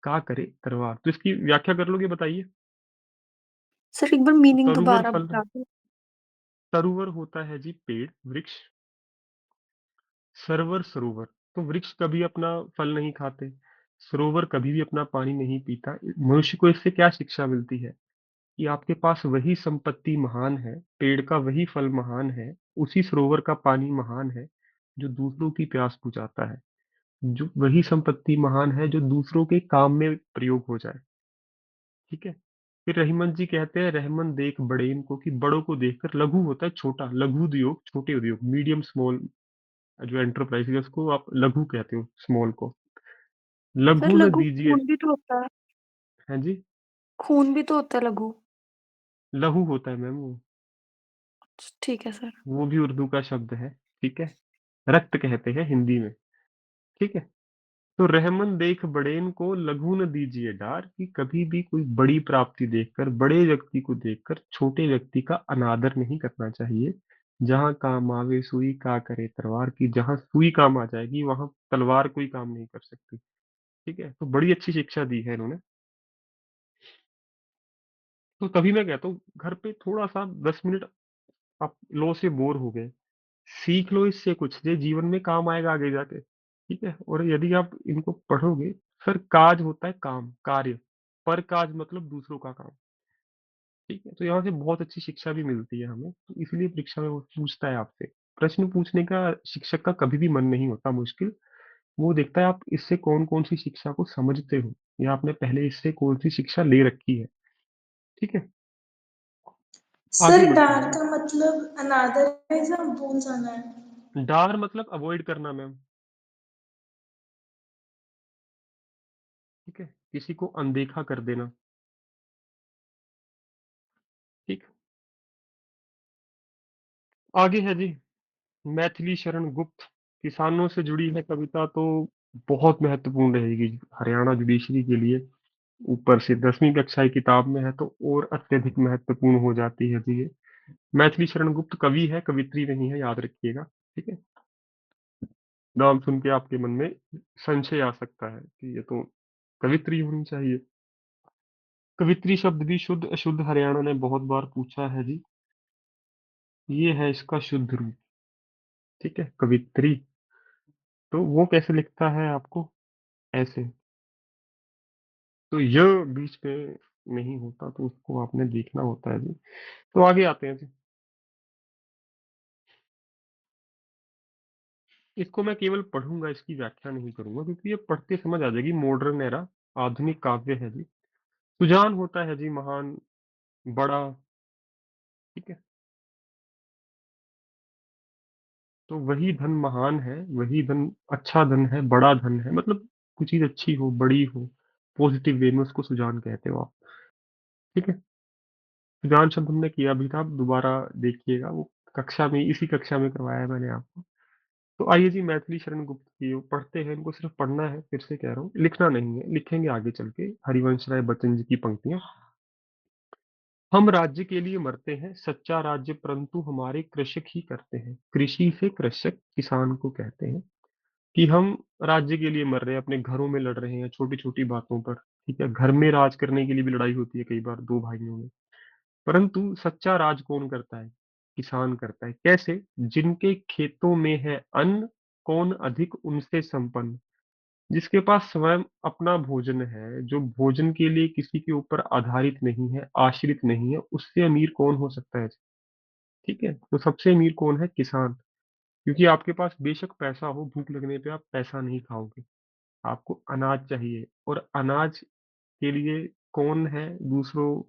का करे तलवार। तो इसकी व्याख्या कर लोगे, बताइए। सर एक बार तो मीनिंग तरुवर दोबारा फल, बता दो। तरुवर होता है जी पेड़, वृक्ष। सरवर सरोवर, तो वृक्ष कभी अपना फल नहीं खाते, सरोवर कभी भी अपना पानी नहीं पीता। मनुष्य को इससे क्या शिक्षा मिलती है कि आपके पास वही संपत्ति महान है, पेड़ का वही फल महान है, उसी सरोवर का पानी महान है जो दूसरों की प्यास बुझाता है। जो वही संपत्ति महान है जो दूसरों के काम में प्रयोग हो जाए। ठीक है? फिर रहीमन जी कहते हैं रहमन देख बड़ेन को, कि बड़ों को देखकर, लघु होता है छोटा, लघु उद्योग छोटे उद्योग, मीडियम स्मॉल जो एंटरप्राइज है उसको आप लघु कहते हो, स्मॉल को। सर लघु न लघु दीजिए। खून भी तो होता है। है जी? खून भी तो होता है लघु। लहू होता है मैम वो। ठीक है सर। वो भी उर्दू का शब्द है। ठीक है? रक्त कहते हैं हिंदी में। ठीक है? तो रहमन देख बड़ेन को, लघु न दीजिए डार, कि कभी भी कोई बड़ी प्राप्ति देखकर, बड़े व्यक्ति को देखकर छोटे व्यक्ति का अनादर नहीं करना चाहिए। जहां काम आवे सुई, का करे तलवार, की जहां सुई काम आ जाएगी वहां तलवार कोई काम नहीं कर सकती। ठीक है? तो बड़ी अच्छी शिक्षा दी है इन्होंने। तो तभी मैं कहता हूँ घर पे थोड़ा सा 10 मिनट आप लो से बोर हो गए, सीख लो इससे कुछ, ये जीवन में काम आएगा आगे जाके। ठीक है? और यदि आप इनको पढ़ोगे, फिर काज होता है काम, कार्य। पर काज मतलब दूसरों का काम। ठीक है? तो यहाँ से बहुत अच्छी शिक्षा भी मिलती है हमें, तो इसलिए परीक्षा में वो पूछता है आपसे। प्रश्न पूछने का शिक्षक का कभी भी मन नहीं होता मुश्किल। वो देखता है आप इससे कौन कौन सी शिक्षा को समझते हो, या आपने पहले इससे कौन सी शिक्षा ले रखी है। ठीक है? आगे सर बढ़ते डार हैं का मतलब अनादर है या भूल जाना है? जी। डार मतलब अवॉइड करना मैम। ठीक है? किसी को अनदेखा कर देना। ठीक। आगे है जी, मैथिली शरण गुप्त। किसानों से जुड़ी है कविता, तो बहुत महत्वपूर्ण रहेगी हरियाणा जुडिशरी के लिए। ऊपर से 10वीं कक्षा की किताब में है तो और अत्यधिक महत्वपूर्ण हो जाती है जी ये। मैथिली शरण गुप्त कवि है, कवित्री नहीं है, याद रखिएगा। ठीक है? नाम सुन के आपके मन में संशय आ सकता है कि ये तो कवित्री होनी चाहिए। कवित्री शब्द भी शुद्ध अशुद्ध हरियाणा ने बहुत बार पूछा है जी। ये है इसका शुद्ध रूप। ठीक है? कवित्री। तो वो कैसे लिखता है आपको, ऐसे। तो यह बीच में नहीं होता, तो उसको आपने देखना होता है जी। तो आगे आते हैं जी। इसको मैं केवल पढ़ूंगा, इसकी व्याख्या नहीं करूंगा, क्योंकि ये पढ़ते समझ आ जाएगी। मॉडर्न एरा, आधुनिक काव्य है जी। सुजान होता है जी महान, बड़ा। ठीक है? तो वही धन महान है, वही धन अच्छा धन है, बड़ा धन है, मतलब कोई चीज़ अच्छी हो, बड़ी हो, पॉजिटिव वे में उसको सुजान कहते हो आप, ठीक है? सुजान शब्द हमने किया भी था, आप दोबारा देखिएगा, वो कक्षा में, इसी कक्षा में करवाया है मैंने आपको। तो आइए जी, मैथिली शरण गुप्त की वो पढ़ते हैं, इनको सिर्फ पढ़ना है, फिर से कह रहा हूँ, लिखना नहीं है, लिखेंगे आगे चल के, हरिवंश राय बच्चन जी की पंक्तियाँ। हम राज्य के लिए मरते हैं, सच्चा राज्य परंतु हमारे कृषक ही करते हैं। कृषि से कृषक किसान को कहते हैं कि हम राज्य के लिए मर रहे हैं, अपने घरों में लड़ रहे हैं छोटी छोटी बातों पर, ठीक है? घर में राज करने के लिए भी लड़ाई होती है कई बार दो भाइयों में, परंतु सच्चा राज कौन करता है? किसान करता है। कैसे? जिनके खेतों में है अन्न, कौन अधिक उनसे संपन्न। जिसके पास स्वयं अपना भोजन है, जो भोजन के लिए किसी के ऊपर आधारित नहीं है, आश्रित नहीं है, उससे अमीर कौन हो सकता है? ठीक है, तो सबसे अमीर कौन है? किसान। क्योंकि आपके पास बेशक पैसा हो, भूख लगने पे आप पैसा नहीं खाओगे, आपको अनाज चाहिए। और अनाज के लिए कौन है दूसरों,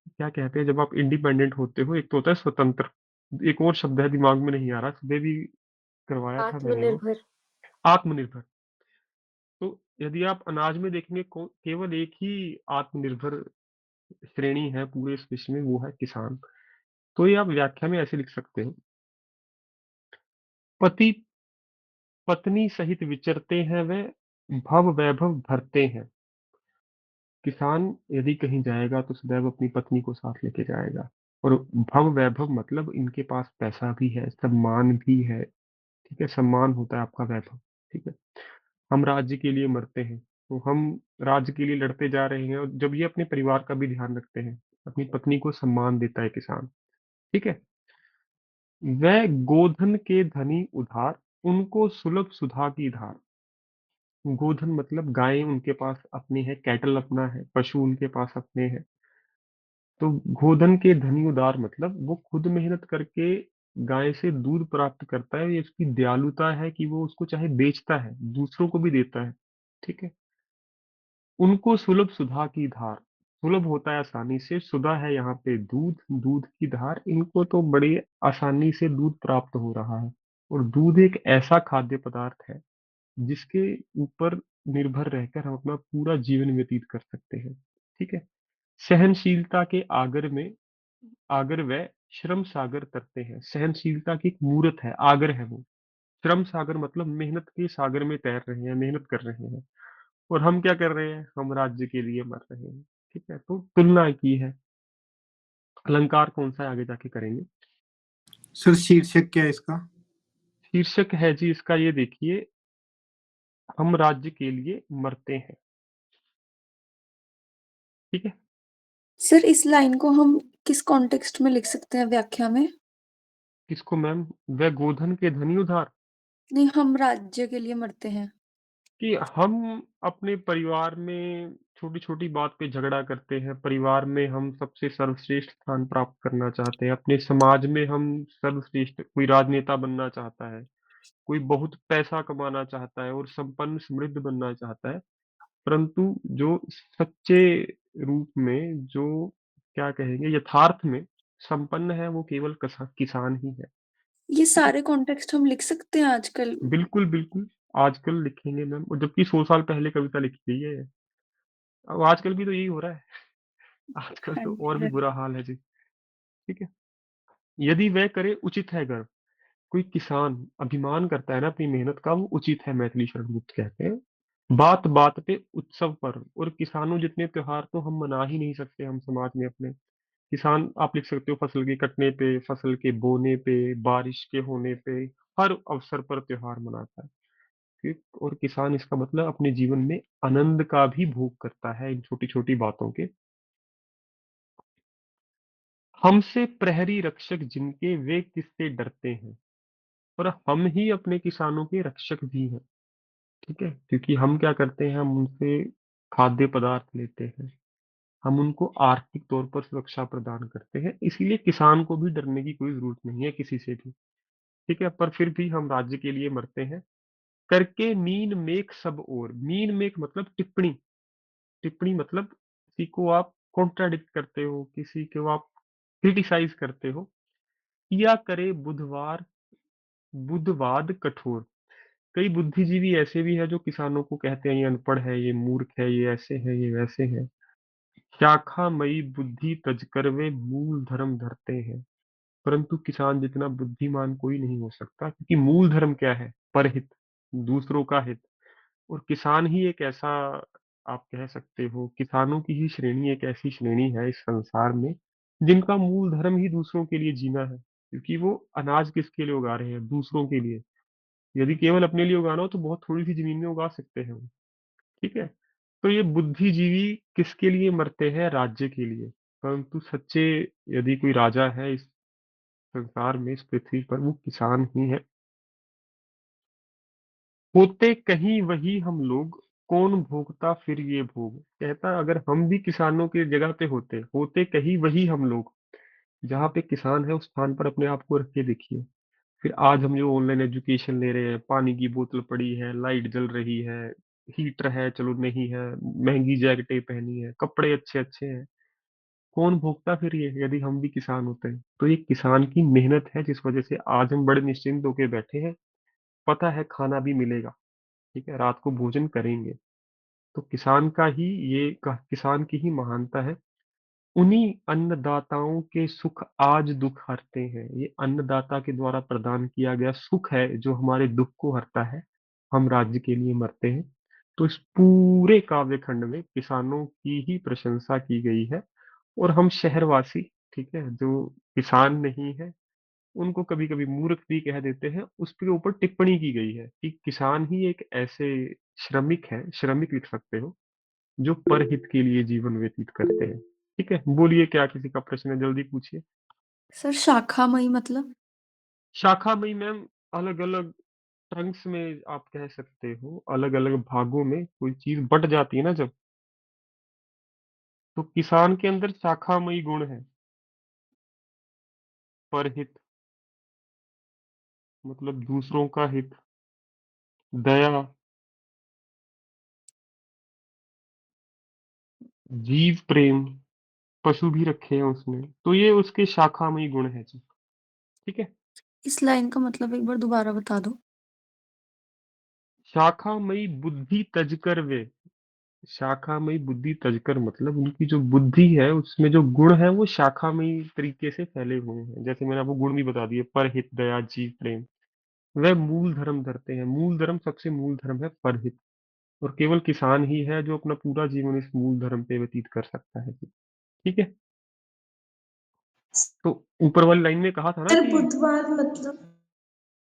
क्या कहते हैं जब आप इंडिपेंडेंट होते हो? एक तो होता है स्वतंत्र, एक और शब्द है दिमाग में नहीं आ रहा, सुबह भी करवाया था मैंने वो, आत्मनिर्भर। आत्मनिर्भर। तो यदि आप अनाज में देखेंगे, केवल एक ही आत्मनिर्भर श्रेणी है पूरे इस विश्व में, वो है किसान। तो ये आप व्याख्या में ऐसे लिख सकते हो, पति पत्नी सहित विचरते हैं वे, भव वैभव भरते हैं। किसान यदि कहीं जाएगा तो सदैव अपनी पत्नी को साथ लेके जाएगा। और भव वैभव मतलब इनके पास पैसा भी है, सम्मान भी है, ठीक है? सम्मान होता है आपका वैभव, ठीक है? हम राज्य के लिए मरते हैं, तो हम राज्य के लिए लड़ते जा रहे हैं, और जब ये अपने परिवार का भी ध्यान रखते हैं, अपनी पत्नी को सम्मान देता है किसान, ठीक है? वह गोधन के धनी उधार, उनको सुलभ सुधा की धार। गोधन मतलब गायें उनके पास अपनी है, कैटल अपना है, पशु उनके पास अपने हैं। तो गोधन के धनी उदार मतलब वो खुद मेहनत करके गाय से दूध प्राप्त करता है, ये उसकी दयालुता है कि वो उसको चाहे बेचता है, दूसरों को भी देता है, ठीक है? उनको सुलभ सुधा की धार, सुलभ होता है आसानी से, सुधा है यहाँ पे दूध, दूध की धार, इनको तो बड़ी आसानी से दूध प्राप्त हो रहा है। और दूध एक ऐसा खाद्य पदार्थ है जिसके ऊपर निर्भर रहकर हम अपना पूरा जीवन व्यतीत कर सकते हैं, ठीक है? सहनशीलता के आगर में, आगर वह श्रम सागर तरते हैं। सहनशीलता की एक मूर्त है, आगर है वो। श्रम सागर मतलब मेहनत के सागर में तैर रहे हैं, मेहनत कर रहे हैं। और हम क्या कर रहे हैं? हम राज्य के लिए मर रहे हैं, ठीक है? तो तुलना की है। अलंकार कौन सा है आगे जाके करेंगे। सर शीर्षक क्या है इसका? शीर्षक है जी इसका, ये देखिए, हम राज्य के लिए मरते हैं, ठीक है? सर इस लाइन को हम किस कॉन्टेक्स्ट में लिख सकते हैं व्याख्या में? किसको मैम? वह गोधन के धनी उधार, नहीं, हम राज्य के लिए मरते हैं। कि हम अपने परिवार में छोटी छोटी बात पे झगड़ा करते हैं, परिवार में हम सबसे सर्वश्रेष्ठ स्थान प्राप्त करना चाहते हैं, अपने समाज में हम सर्वश्रेष्ठ, कोई राजनेता बनना चाहता है, कोई बहुत पैसा कमाना चाहता है और संपन्न समृद्ध बनना चाहता है, परंतु जो सच्चे रूप में, जो क्या कहेंगे यथार्थ में संपन्न है, वो केवल किसान ही है, ये ठीक है? सारे कॉन्टेक्स्ट हम लिख सकते हैं आजकल? बिल्कुल बिल्कुल, आजकल लिखेंगे मैम, और जबकि 100 साल पहले कविता लिखी गई है। अब आजकल भी तो यही हो रहा है, आजकल हाँ तो जी, और भी हाँ बुरा हाल है जी, ठीक है? यदि वह करे उचित है गर्व, कोई किसान अभिमान करता है ना अपनी मेहनत का, वो उचित है, मैथिली शरण गुप्त कहते हैं। बात बात पे उत्सव पर्व, और किसानों जितने त्योहार तो हम मना ही नहीं सकते हम समाज में अपने। किसान आप लिख सकते हो फसल के कटने पे, फसल के बोने पे, बारिश के होने पे, हर अवसर पर त्योहार मनाता है, ठीक? और किसान इसका मतलब अपने जीवन में आनंद का भी भोग करता है इन छोटी छोटी बातों के। हमसे प्रहरी रक्षक जिनके, वे किससे डरते हैं। और हम ही अपने किसानों के रक्षक भी हैं, ठीक है? क्योंकि हम क्या करते हैं, हम उनसे खाद्य पदार्थ लेते हैं, हम उनको आर्थिक तौर पर सुरक्षा प्रदान करते हैं, इसीलिए किसान को भी डरने की कोई जरूरत नहीं है किसी से भी, ठीक है? पर फिर भी हम राज्य के लिए मरते हैं। करके मीन मेक सब और, मीन मेक मतलब टिप्पणी, टिप्पणी मतलब किसी को आप कॉन्ट्राडिक्ट करते हो, किसी को आप क्रिटिसाइज करते हो। किया करे बुधवार बुद्धवाद कठोर। कई बुद्धिजीवी ऐसे भी है जो किसानों को कहते हैं ये अनपढ़ है, ये मूर्ख है, ये ऐसे है, ये वैसे है। शाखामयी बुद्धि तजकर वे मूल धर्म धरते हैं। परंतु किसान जितना बुद्धिमान कोई नहीं हो सकता, क्योंकि मूल धर्म क्या है? परहित, दूसरों का हित। और किसान ही एक ऐसा, आप कह सकते हो किसानों की ही श्रेणी एक ऐसी श्रेणी है इस संसार में जिनका मूल धर्म ही दूसरों के लिए जीना है, क्योंकि वो अनाज किसके लिए उगा रहे हैं? दूसरों के लिए। यदि केवल अपने लिए उगाना हो तो बहुत थोड़ी सी जमीन में उगा सकते हैं वो। ठीक है। तो ये बुद्धिजीवी किसके लिए मरते हैं? राज्य के लिए। परंतु सच्चे यदि कोई राजा है इस संसार में, इस पृथ्वी पर, वो किसान ही है। होते कहीं वही हम लोग, कौन भोगता फिर ये भोग। कहता अगर हम भी किसानों की जगह पे होते, होते कहीं वही हम लोग, जहाँ पे किसान है उस स्थान पर अपने आप को रख के देखिए। फिर आज हम जो ऑनलाइन एजुकेशन ले रहे हैं, पानी की बोतल पड़ी है, लाइट जल रही है, हीटर है, चलो नहीं है, महंगी जैकेटें पहनी है, कपड़े अच्छे अच्छे हैं, कौन भोगता फिर ये यदि हम भी किसान होते हैं? तो ये किसान की मेहनत है जिस वजह से आज हम बड़े निश्चिंत होके बैठे हैं। पता है खाना भी मिलेगा, ठीक है, रात को भोजन करेंगे। तो किसान का ही ये किसान की ही महानता है। उन्हीं अन्नदाताओं के सुख आज दुख हरते हैं। ये अन्नदाता के द्वारा प्रदान किया गया सुख है जो हमारे दुख को हरता है। हम राज्य के लिए मरते हैं। तो इस पूरे काव्य खंड में किसानों की ही प्रशंसा की गई है। और हम शहरवासी, ठीक है, जो किसान नहीं है, उनको कभी कभी मूर्ख भी कह देते हैं। उसके ऊपर टिप्पणी की गई है कि किसान ही एक ऐसे श्रमिक है, श्रमिक लिख सकते हो, जो परहित के लिए जीवन व्यतीत करते हैं। ठीक है, बोलिए क्या किसी का प्रश्न है? जल्दी पूछिए। सर शाखामयी मतलब? शाखामयी मैम, अलग अलग ट्रंक्स में आप कह सकते हो, अलग अलग भागों में कोई चीज बट जाती है ना जब, तो किसान के अंदर शाखामयी गुण है। परहित मतलब दूसरों का हित, दया, जीव प्रेम, पशु भी रखे हैं उसने, तो ये उसके शाखामयी गुण है जी। ठीक है। इस लाइन का मतलब एक बार दोबारा बता दो। शाखामयी बुद्धि तजकर वे। शाखामयी बुद्धि तजकर मतलब उनकी जो बुद्धि है उसमें जो गुण है वो शाखामयी तरीके से फैले हुए हैं। जैसे मैंने आपको गुण भी बता दिए, परहित, दया, जीव प्रेम। वह मूल धर्म धरते हैं। मूल धर्म, सबसे मूल धर्म है परहित। और केवल किसान ही है जो अपना पूरा जीवन इस मूल धर्म पे व्यतीत कर सकता है। ठीक है। तो ऊपर वाली लाइन में कहा था ना सर कि बुधवार मतलब?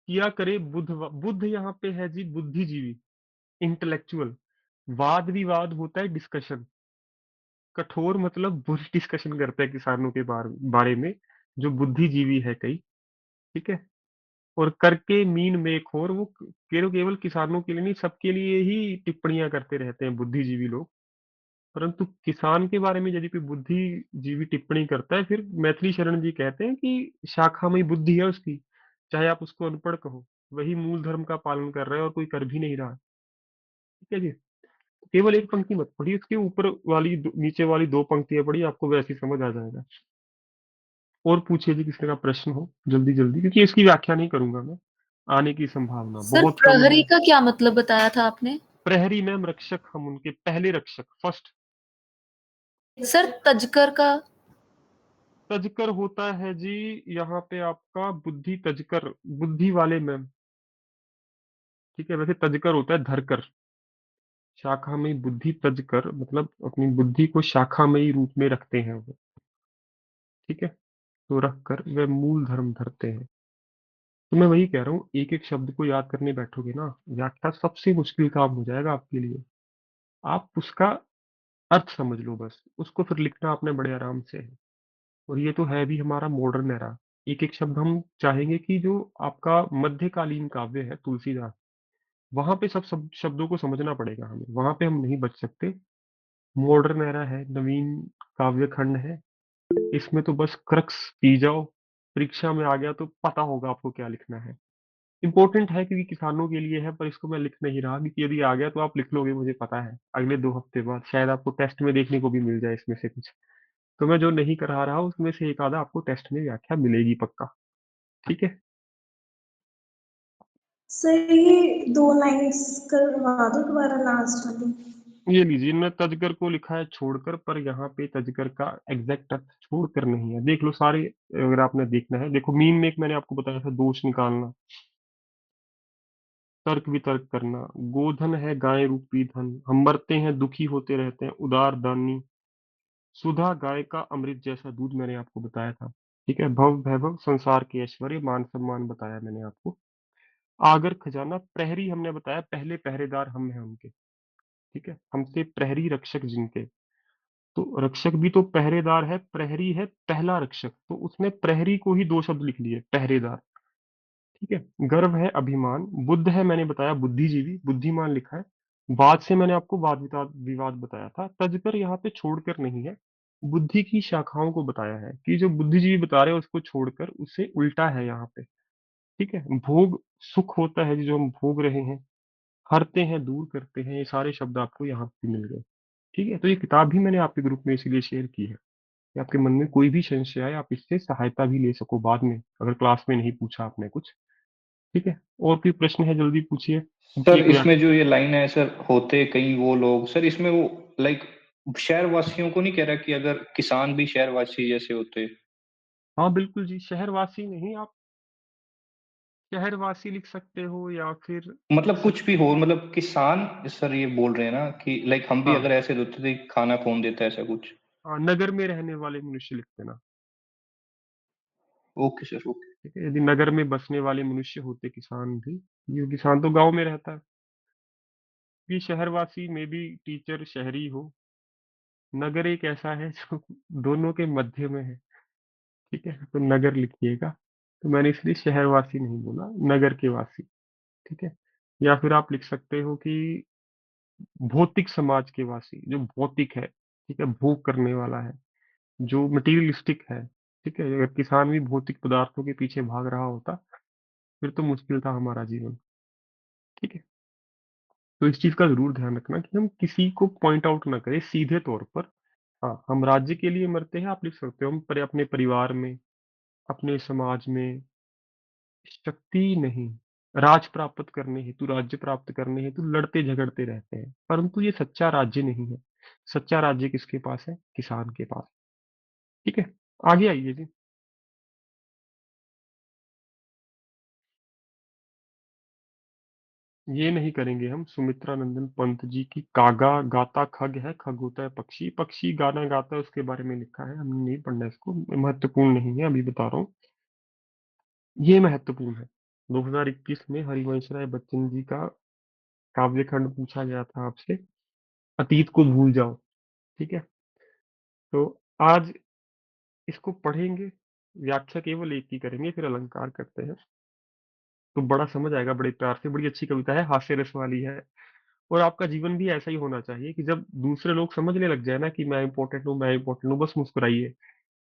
किया करे बुद्ध। बुद्ध यहाँ पे है जी बुद्धिजीवी, इंटेलेक्चुअल। वाद विवाद होता है डिस्कशन। कठोर मतलब बुरी डिस्कशन करता है किसानों के बारे में, जो बुद्धिजीवी है कई। ठीक है। और करके मीन मेखोर, वो केवल केवल किसानों के लिए नहीं, सबके लिए ही टिप्पणियां करते रहते हैं बुद्धिजीवी लोग। परंतु किसान के बारे में यदि कोई बुद्धिजीवी टिप्पणी करता है, फिर मैथिली शरण जी कहते हैं कि शाखामयी बुद्धि है उसकी, चाहे आप उसको अनपढ़ कहो, वही मूल धर्म का पालन कर रहा है और कोई कर भी नहीं रहा। ठीक है जी। केवल एक पंक्ति मत पढ़िए, उसके ऊपर वाली नीचे वाली दो पंक्तियां पढ़िए, आपको वैसे ही समझ आ जाएगा। और पूछिए जी किसी का प्रश्न हो जल्दी जल्दी, क्योंकि इसकी व्याख्या नहीं करूंगा मैं, आने की संभावना सर बहुत कम प्रहरी है। का क्या मतलब बताया था आपने? प्रहरी मैम रक्षक, हम उनके पहले रक्षक, फर्स्ट। सर तजकर का? तजकर होता है जी यहाँ पे आपका बुद्धि तजकर, बुद्धि वाले मैम। ठीक है, वैसे तजकर होता है धरकर। शाखा में बुद्धि तजकर मतलब अपनी बुद्धि को शाखामयी रूप में रखते हैं वो। ठीक है। तो रख कर वे मूल धर्म धरते हैं। तो मैं वही कह रहा हूँ, एक एक शब्द को याद करने बैठोगे ना, व्याख्या सबसे मुश्किल काम हो जाएगा आपके लिए। आप उसका अर्थ समझ लो बस, उसको फिर लिखना आपने बड़े आराम से है। और ये तो है भी हमारा मॉडर्न एरा। एक एक शब्द हम चाहेंगे कि जो आपका मध्यकालीन काव्य है तुलसीदास, वहां पे सब शब्दों को समझना पड़ेगा हमें, वहां पे हम नहीं बच सकते। मॉडर्न एरा है, नवीन काव्य खंड है, इसमें तो बस क्रक्स पी जाओ, परीक्षा में आ गया तो पता होगा आपको क्या लिखना है। इंपॉर्टेंट है क्योंकि किसानों के लिए है, पर इसको मैं लिख नहीं रहा क्योंकि यदि आ गया तो आप लिख लोगे, मुझे पता है अगले 2 हफ्ते बाद शायद आपको टेस्ट में देखने को भी मिल जाए इसमें से कुछ। तो मैं जो नहीं करा रहा उसमें से एक आधा आपको टेस्ट में व्याख्या मिलेगी पक्का। ठीक है। सर ये 2 लाइन्स करवा दो दोबारा लास्ट वाली। ये लीजिए, इनमें तजकर को लिखा है छोड़कर, पर यहाँ पे तजकर का एग्जैक्ट अर्थ छोड़कर नहीं है। देख लो सारे, अगर आपने देखना है देखो, मीन में एक मैंने आपको बताया था दोष निकालना, तर्क वितर्क करना, गोधन है गाय रूपी धन, हम मरते हैं दुखी होते रहते हैं, उदार दानी, सुधा गाय का अमृत जैसा दूध मैंने आपको बताया था। ठीक है, भव वैभव संसार के ऐश्वर्य मान सम्मान बताया मैंने आपको। आगर खजाना, प्रहरी हमने बताया, पहले पहरेदार हम हैं उनके। ठीक है, हमसे प्रहरी रक्षक जिनके, तो रक्षक भी तो पहरेदार है, प्रहरी है पहला रक्षक, तो उसने प्रहरी को ही दो शब्द लिख लिए, पहरेदार। ठीक है, गर्व है अभिमान, बुद्ध है मैंने बताया बुद्धिजीवी, बुद्धिमान लिखा है। वाद से मैंने आपको वाद विवाद विवाद बताया था। तजकर यहाँ पे छोड़कर नहीं है, बुद्धि की शाखाओं को बताया है, कि जो बुद्धिजीवी बता रहे हैं उसको छोड़कर उससे उल्टा है यहाँ पे। ठीक है, भोग सुख होता है जो हम भोग रहे हैं, हरते हैं दूर करते हैं, ये सारे शब्द आपको यहाँ पे मिल गए। ठीक है, तो ये किताब भी मैंने आपके ग्रुप में इसीलिए शेयर की है कि आपके मन में कोई भी संशय आए आप इससे सहायता भी ले सको बाद में, अगर क्लास में नहीं पूछा आपने कुछ। ठीक है, और कोई प्रश्न है जल्दी पूछिए, क्योंकि सर एक इसमें जो ये लाइन है सर, होते कहीं वो लोग, सर इसमें वो लाइक शहर वासियों को नहीं कह रहा कि अगर किसान भी शहरवासी जैसे होते? हाँ बिल्कुल जी, शहरवासी नहीं, आप शहरवासी लिख सकते हो या फिर मतलब स- कुछ भी हो, मतलब किसान सर ये बोल रहे हैं ना कि लाइक हम भी हाँ अगर ऐसे होते तो खाना कौन देता है, ऐसा कुछ? हाँ, नगर में रहने वाले मनुष्य लिख देना। Okay sir, okay. ठीक है, यदि नगर में बसने वाले मनुष्य होते किसान भी, ये किसान तो गांव में रहता है, कि शहरवासी में भी टीचर शहरी हो, नगर एक ऐसा है जो दोनों के मध्य में है। ठीक है, तो नगर लिखिएगा, तो मैंने इसलिए शहरवासी नहीं बोला, नगर के वासी। ठीक है, या फिर आप लिख सकते हो कि भौतिक समाज के वासी, जो भौतिक है, ठीक है, भोग करने वाला है, जो मटीरियलिस्टिक है। ठीक है, अगर किसान भी भौतिक पदार्थों के पीछे भाग रहा होता फिर तो मुश्किल था हमारा जीवन। ठीक है, तो इस चीज का जरूर ध्यान रखना कि हम किसी को पॉइंट आउट ना करें सीधे तौर पर। हाँ, हम राज्य के लिए मरते हैं, आप लिख सकते हो, हम पर अपने परिवार में, अपने समाज में, शक्ति नहीं, राज प्राप्त करने हेतु, राज्य प्राप्त करने हेतु लड़ते झगड़ते रहते हैं, परंतु ये सच्चा राज्य नहीं है। सच्चा राज्य किसके पास है? किसान के पास। ठीक है, आगे आइए जी। ये नहीं करेंगे हम, सुमित्रा नंदन पंत जी की कागा गाता खग है, खग होता है पक्षी, पक्षी गाना गाता है, उसके बारे में लिखा है, हमने नहीं पढ़ना इसको, महत्वपूर्ण नहीं है, अभी बता रहा हूँ। ये महत्वपूर्ण है। 2021 में हरिवंश राय बच्चन जी का काव्य खंड पूछा गया था आपसे, अतीत को भूल जाओ। ठीक है, तो आज इसको पढ़ेंगे, व्याख्या केवल एक की करेंगे, फिर अलंकार करते हैं, तो बड़ा समझ आएगा, बड़े प्यार से, बड़ी अच्छी कविता है, हास्य रस वाली है। और आपका जीवन भी ऐसा ही होना चाहिए कि जब दूसरे लोग समझने लग जाए ना कि मैं इंपॉर्टेंट हूँ, मैं इंपॉर्टेंट हूँ, बस मुस्कुराइए,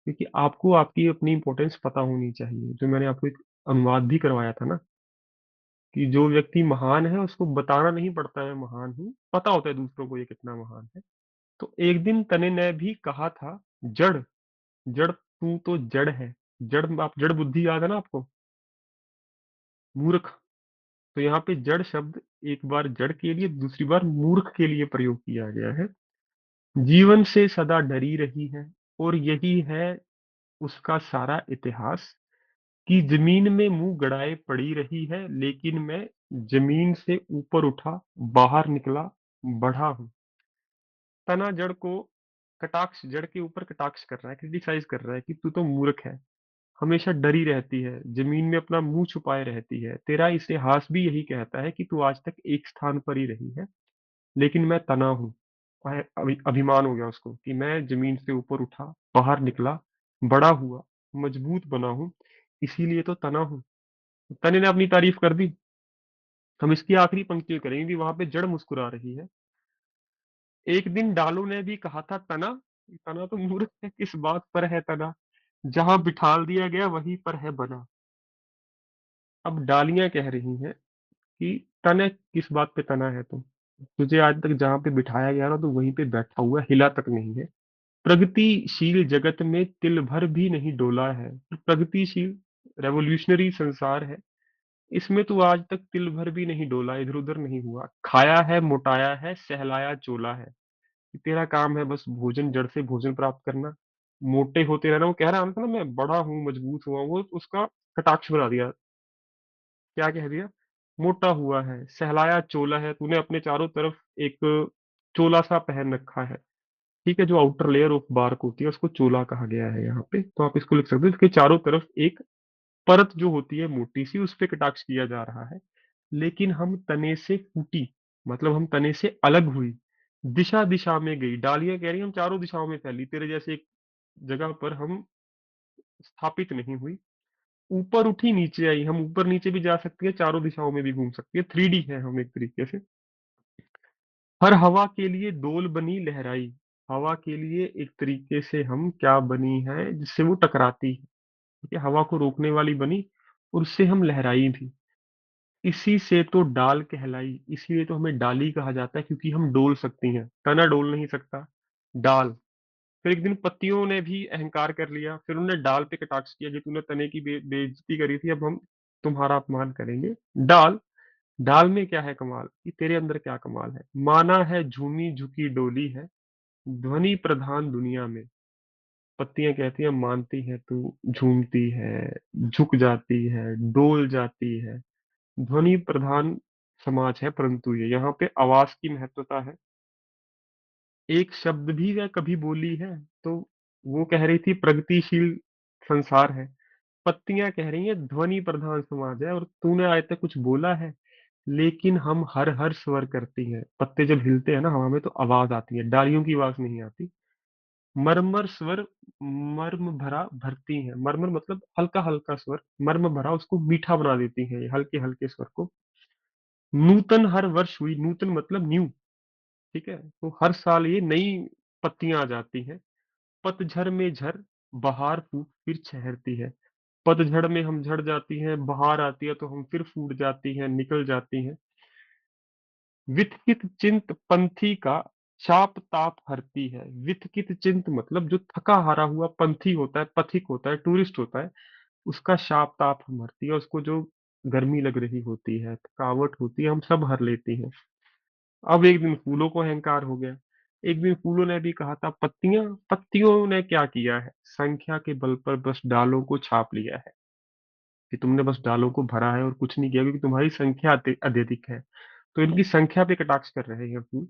क्योंकि आपको आपकी अपनी इंपॉर्टेंस पता होनी चाहिए। जो मैंने आपको एक अनुवाद भी करवाया था ना, कि जो व्यक्ति महान है उसको बताना नहीं पड़ता है महान हूँ, पता होता है दूसरों को ये कितना महान है। तो एक दिन तने ने भी कहा था, जड़, जड़ तू तो जड़ है, जड़, आप जड़ बुद्धि याद है ना आपको, मूर्ख, तो यहाँ पे जड़ शब्द एक बार जड़ के लिए, दूसरी बार मूर्ख के लिए प्रयोग किया गया है। जीवन से सदा डरी रही है, और यही है उसका सारा इतिहास, कि जमीन में मुंह गड़ाए पड़ी रही है, लेकिन मैं जमीन से ऊपर उठा, बाहर निकला, बढ़ा हूँ। तना जड़ को कटाक्ष, जड़ के ऊपर कटाक्ष कर रहा है, क्रिटिसाइज कर रहा है कि तू तो मूर्ख है, हमेशा डरी रहती है, जमीन में अपना मुंह छुपाए रहती है, तेरा इतिहास भी यही कहता है कि तू आज तक एक स्थान पर ही रही है, लेकिन मैं तना हूँ। अभिमान हो गया उसको कि मैं जमीन से ऊपर उठा, बाहर निकला, बड़ा हुआ, मजबूत बना हूँ, इसीलिए तो तना हूँ। तने ने अपनी तारीफ कर दी। हम इसकी आखिरी पंक्ति में करेंगे कि वहां पे जड़ मुस्कुरा रही है। एक दिन डालू ने भी कहा था तना, तना तो मूर्ख है, किस बात पर है तना, जहां बिठाल दिया गया वहीं पर है बना। अब डालियां कह रही हैं कि तने किस बात पे तना है तुम, तुझे आज तक जहां पे बिठाया गया ना तो वहीं पे बैठा हुआ है, हिला तक नहीं है। प्रगतिशील जगत में तिल भर भी नहीं डोला है, प्रगतिशील रेवोल्यूशनरी संसार है, इसमें तू आज तक तिल भर भी नहीं डोला, इधर-उधर नहीं हुआ। खाया है, मोटाया है, सहलाया चोला है। कि तेरा काम है बस भोजन, जड़ से भोजन प्राप्त करना, मोटे होते रहना। वो कह रहा था ना मैं बड़ा हूँ, मजबूत हुआ हूँ, वो उसका कटाक्ष बना दिया। क्या कह दिया? मोटा हुआ है, सहलाया चोला है, तूने अपने चारों तरफ एक चोला सा पहन रखा है। ठीक है, जो आउटर लेयर ऑफ बार्क होती है उसको चोला कहा गया है यहाँ पे, तो आप इसको लिख सकते हो। इसके चारों तरफ एक परत जो होती है मोटी सी, उस पे कटाक्ष किया जा रहा है। लेकिन हम तने से फूटी, मतलब हम तने से अलग हुई, दिशा दिशा में गई। डालियां कह रही हम चारों दिशाओं में फैली, तेरे जैसे एक जगह पर हम स्थापित नहीं हुई। ऊपर उठी नीचे आई, हम ऊपर नीचे भी जा सकती है, चारों दिशाओं में भी घूम सकती है। 3D है हम एक तरीके से। हर हवा के लिए डोल बनी लहराई, हवा के लिए एक तरीके से हम क्या बनी है जिससे वो टकराती है। ठीक है, हवा को रोकने वाली बनी और उससे हम लहराई भी। इसी से तो डाल कहलाई, इसीलिए तो हमें डाली कहा जाता है, क्योंकि हम डोल सकती हैं। तना डोल नहीं सकता, डाल। फिर एक दिन पत्तियों ने भी अहंकार कर लिया, फिर उन्होंने डाल पे कटाक्ष किया कि तूने तने की बेइज्जती करी थी, अब हम तुम्हारा अपमान करेंगे। डाल, डाल में क्या है कमाल, कि तेरे अंदर क्या कमाल है। माना है झूमी झुकी डोली है, ध्वनि प्रधान दुनिया में। पत्तियां कहती हैं मानती है तू, झूमती है, झुक जाती है, डोल जाती है। ध्वनि प्रधान समाज है, परंतु ये यहाँ पे आवाज की महत्वता है। एक शब्द भी वह कभी बोली है, तो वो कह रही थी प्रगतिशील संसार है। पत्तियां कह रही हैं ध्वनि प्रधान समाज है, और तूने आज तक कुछ बोला है। लेकिन हम हर हर स्वर करती हैं। पत्ते जब हिलते हैं ना हवा में तो आवाज आती है, डालियों की आवाज नहीं आती। मरमर स्वर मर्म भरा भरती हैं, मरमर मतलब हल्का हल्का स्वर, मर्म भरा उसको मीठा बना देती हैं, ये हल्के हल्के स्वर को। नूतन हर वर्ष हुई, नूतन मतलब न्यू। ठीक है, तो हर साल ये नई पत्तियां आ जाती हैं। पतझड़ में झर, बहार फूट फिर ठहरती है। पतझड़ में हम झड़ जाती हैं, बहार आती है तो हम फिर फूट जाती हैं, निकल जाती हैं। विथकित चिंत पंथी का चाप ताप हरती है। विथकित चिंत मतलब जो थका हारा हुआ पंथी होता है, पथिक होता है, टूरिस्ट होता है, उसका शाप ताप हम हरती है। उसको जो गर्मी लग रही होती है, थकावट होती है, हम सब हर लेती हैं। अब एक दिन फूलों को अहंकार हो गया। एक दिन फूलों ने भी कहा था पत्तियां, पत्तियों ने क्या किया है, संख्या के बल पर बस डालों को छाप लिया है। कि तुमने बस डालों को भरा है और कुछ नहीं किया, क्योंकि तुम्हारी संख्या अत्यधिक है। तो इनकी संख्या पे कटाक्ष कर रहे हैं फूल।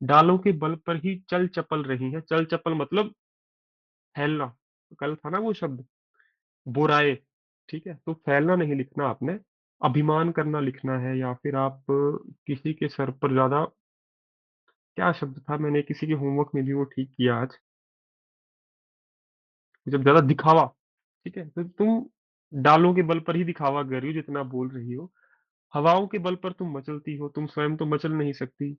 डालों के बल पर ही चल चपल रही है। चल चपल मतलब फैलना। तो कल था ना वो शब्द, बुराए। ठीक है, तो फैलना नहीं लिखना आपने, अभिमान करना लिखना है। या फिर आप किसी के सर पर ज्यादा, क्या शब्द था, मैंने किसी के होमवर्क में भी वो ठीक किया आज, जब ज्यादा दिखावा। ठीक है, तो तुम डालों के बल पर ही दिखावा कर रही हो जितना बोल रही हो। हवाओं के बल पर तुम मचलती हो, तुम स्वयं तो मचल नहीं सकती।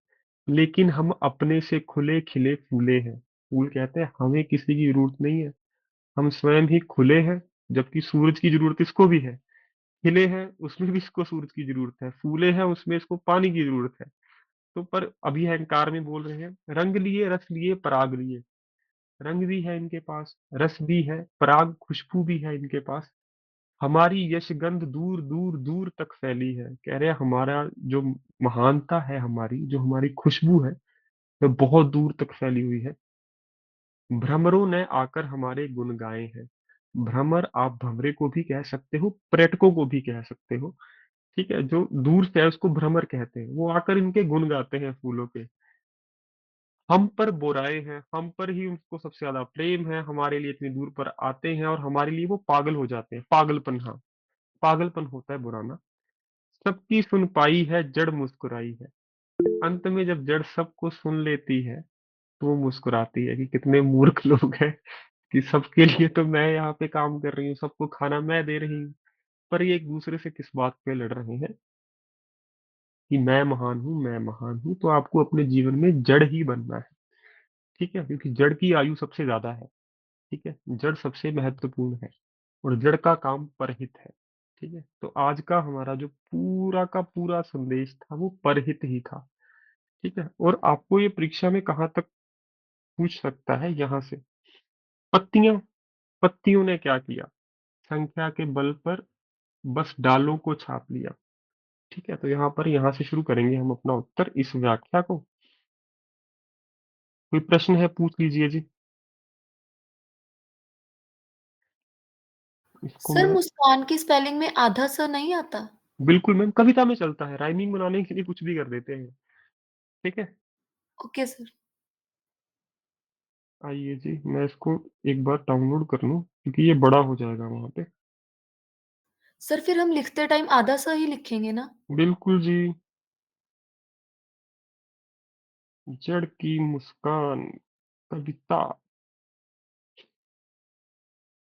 लेकिन हम अपने से खुले खिले फूले हैं। फूल कहते हैं हमें किसी की जरूरत नहीं है, हम स्वयं ही खुले हैं। जबकि सूरज की जरूरत इसको भी है। खिले हैं उसमें भी इसको सूरज की जरूरत है, फूले हैं उसमें इसको पानी की जरूरत है। तो पर अभी अहंकार में बोल रहे हैं रंग लिए, रस लिए, पराग लिए। रंग भी है इनके पास, रस भी है, पराग खुशबू भी है इनके पास। हमारी यशगंध दूर दूर दूर तक फैली है। कह रहे हैं हमारा जो महानता है, हमारी जो हमारी खुशबू है, वो बहुत दूर तक फैली हुई है। भ्रमरों ने आकर हमारे गुण गाए हैं। भ्रमर आप भंवरे को भी कह सकते हो, पर्यटकों को भी कह सकते हो। ठीक है, जो दूर से है उसको भ्रमर कहते हैं, वो आकर इनके गुण गाते हैं फूलों के। हम पर बुराए हैं, हम पर ही उनको सबसे ज्यादा प्रेम है, हमारे लिए इतनी दूर पर आते हैं और हमारे लिए वो पागल हो जाते हैं। पागलपन, हाँ, पागलपन होता है बुराना। सबकी सुन पाई है जड़ मुस्कुराई है। अंत में जब जड़ सबको सुन लेती है तो वो मुस्कुराती है कि कितने मूर्ख लोग हैं, कि सबके लिए तो मैं यहाँ पे काम कर रही हूँ, सबको खाना मैं दे रही हूँ। पर ये एक दूसरे से किस बात पे लड़ रहे हैं, कि मैं महान हूँ, मैं महान हूँ। तो आपको अपने जीवन में जड़ ही बनना है। ठीक है, क्योंकि जड़ की आयु सबसे ज्यादा है। ठीक है, जड़ सबसे महत्वपूर्ण है, और जड़ का काम परहित है। ठीक है, तो आज का हमारा जो पूरा का पूरा संदेश था वो परहित ही था। ठीक है, और आपको ये परीक्षा में कहाँ तक पूछ सकता है, यहाँ से। पत्तियां, पत्तियों ने क्या किया, संख्या के बल पर बस डालों को छाप लिया। ठीक है, तो यहाँ से शुरू करेंगे हम अपना उत्तर इस व्याख्या को। कोई प्रश्न है पूछ लीजिए जी। इसको सर मैं मुस्कान की स्पेलिंग में आधा स नहीं आता? बिल्कुल मैम, कविता में चलता है, राइमिंग बनाने के लिए कुछ भी कर देते हैं। ठीक है, ओके सर। आइए जी, मैं इसको एक बार डाउनलोड कर लूँ क्योंकि ये बड़ा हो जाएगा वहां पे। सर फिर हम लिखते टाइम आधा स ही लिखेंगे ना? बिल्कुल जी। जड़ की मुस्कान कविता,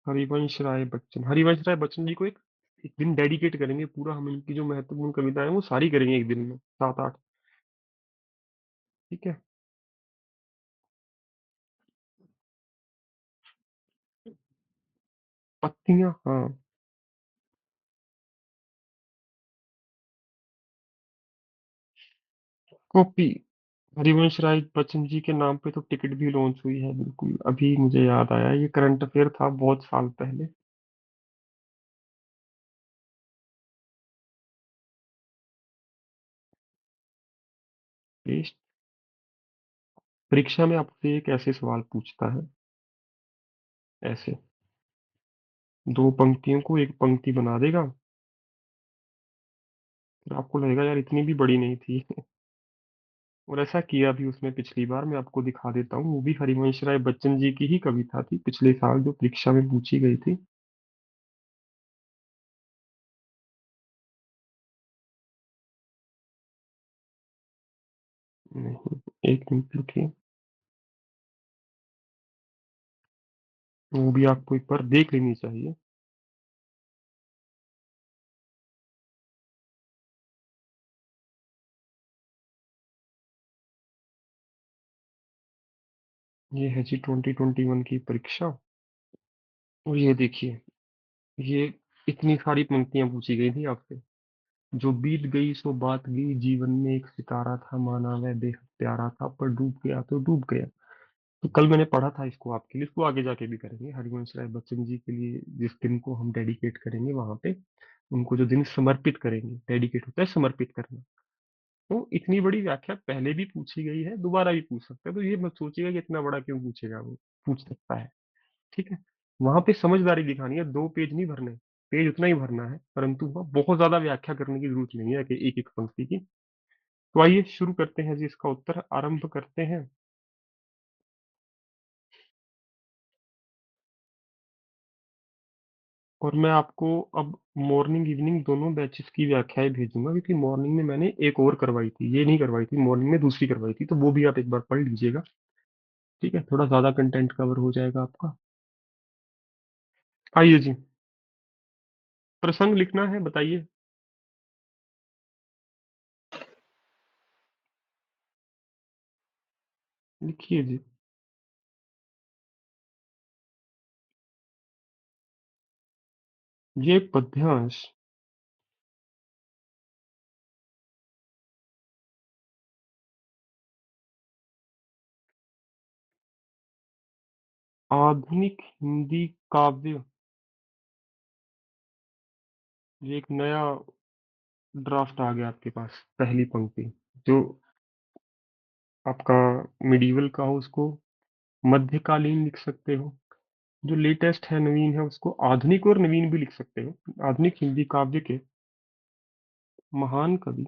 हरिवंश राय बच्चन जी को एक एक दिन डेडिकेट करेंगे पूरा। हम इनकी जो महत्वपूर्ण कविताएं हैं वो सारी करेंगे एक दिन में, 7-8। ठीक है, पत्तियां, हाँ। कॉपी, हरिवंश राय बच्चन जी के नाम पे तो टिकट भी लॉन्च हुई है, बिल्कुल अभी मुझे याद आया, ये करंट अफेयर था बहुत साल पहले। टेस्ट परीक्षा में आपसे एक ऐसे सवाल पूछता है, ऐसे 2 पंक्तियों को एक पंक्ति बना देगा, फिर आपको लगेगा यार इतनी भी बड़ी नहीं थी। और ऐसा किया भी उसने पिछली बार, मैं आपको दिखा देता हूँ, वो भी हरिवंश राय बच्चन जी की ही कविता थी पिछले साल जो परीक्षा में पूछी गई थी। नहीं, एक मिनट रुकिए, वो भी आपको एक बार देख लेनी चाहिए। ये है जी 2021 की परीक्षा, और ये देखिए, ये इतनी सारी पंक्तियां पूछी गई थी आपसे। जो बीत गई सो बात गई, जीवन में एक सितारा था, माना वह बेहद प्यारा था, पर डूब गया तो डूब गया। तो कल मैंने पढ़ा था इसको आपके लिए, इसको आगे जाके भी करेंगे हरिवंश राय बच्चन जी के लिए, जिस दिन को हम डेडिकेट करेंगे वहां पे, उनको जो दिन समर्पित करेंगे, डेडिकेट होता है समर्पित करना। तो इतनी बड़ी व्याख्या पहले भी पूछी गई है, दोबारा भी पूछ सकते हैं, तो ये मत सोचिएगा कि इतना बड़ा क्यों पूछेगा, वो पूछ सकता है। ठीक है, वहां पे समझदारी दिखानी है, 2 पेज नहीं भरने, पेज उतना ही भरना है, परंतु वहाँ बहुत ज्यादा व्याख्या करने की जरूरत नहीं है कि एक एक पंक्ति की। तो आइए शुरू करते हैं जी, इसका उत्तर आरंभ करते हैं। और मैं आपको अब मॉर्निंग इवनिंग दोनों बैचेस की व्याख्याएं भेजूंगा, क्योंकि मॉर्निंग में मैंने एक और करवाई थी, ये नहीं करवाई थी मॉर्निंग में, दूसरी करवाई थी, तो वो भी आप एक बार पढ़ लीजिएगा। ठीक है, थोड़ा ज्यादा कंटेंट कवर हो जाएगा आपका। आइए जी, प्रसंग लिखना है, बताइए। लिखिए जी। ये पद्यांश आधुनिक हिंदी काव्य, ये एक नया ड्राफ्ट आ गया आपके पास, पहली पंक्ति जो आपका मिडिवल का हो उसको मध्यकालीन लिख सकते हो, जो लेटेस्ट है नवीन है उसको आधुनिक और नवीन भी लिख सकते हो। आधुनिक हिंदी काव्य के महान कवि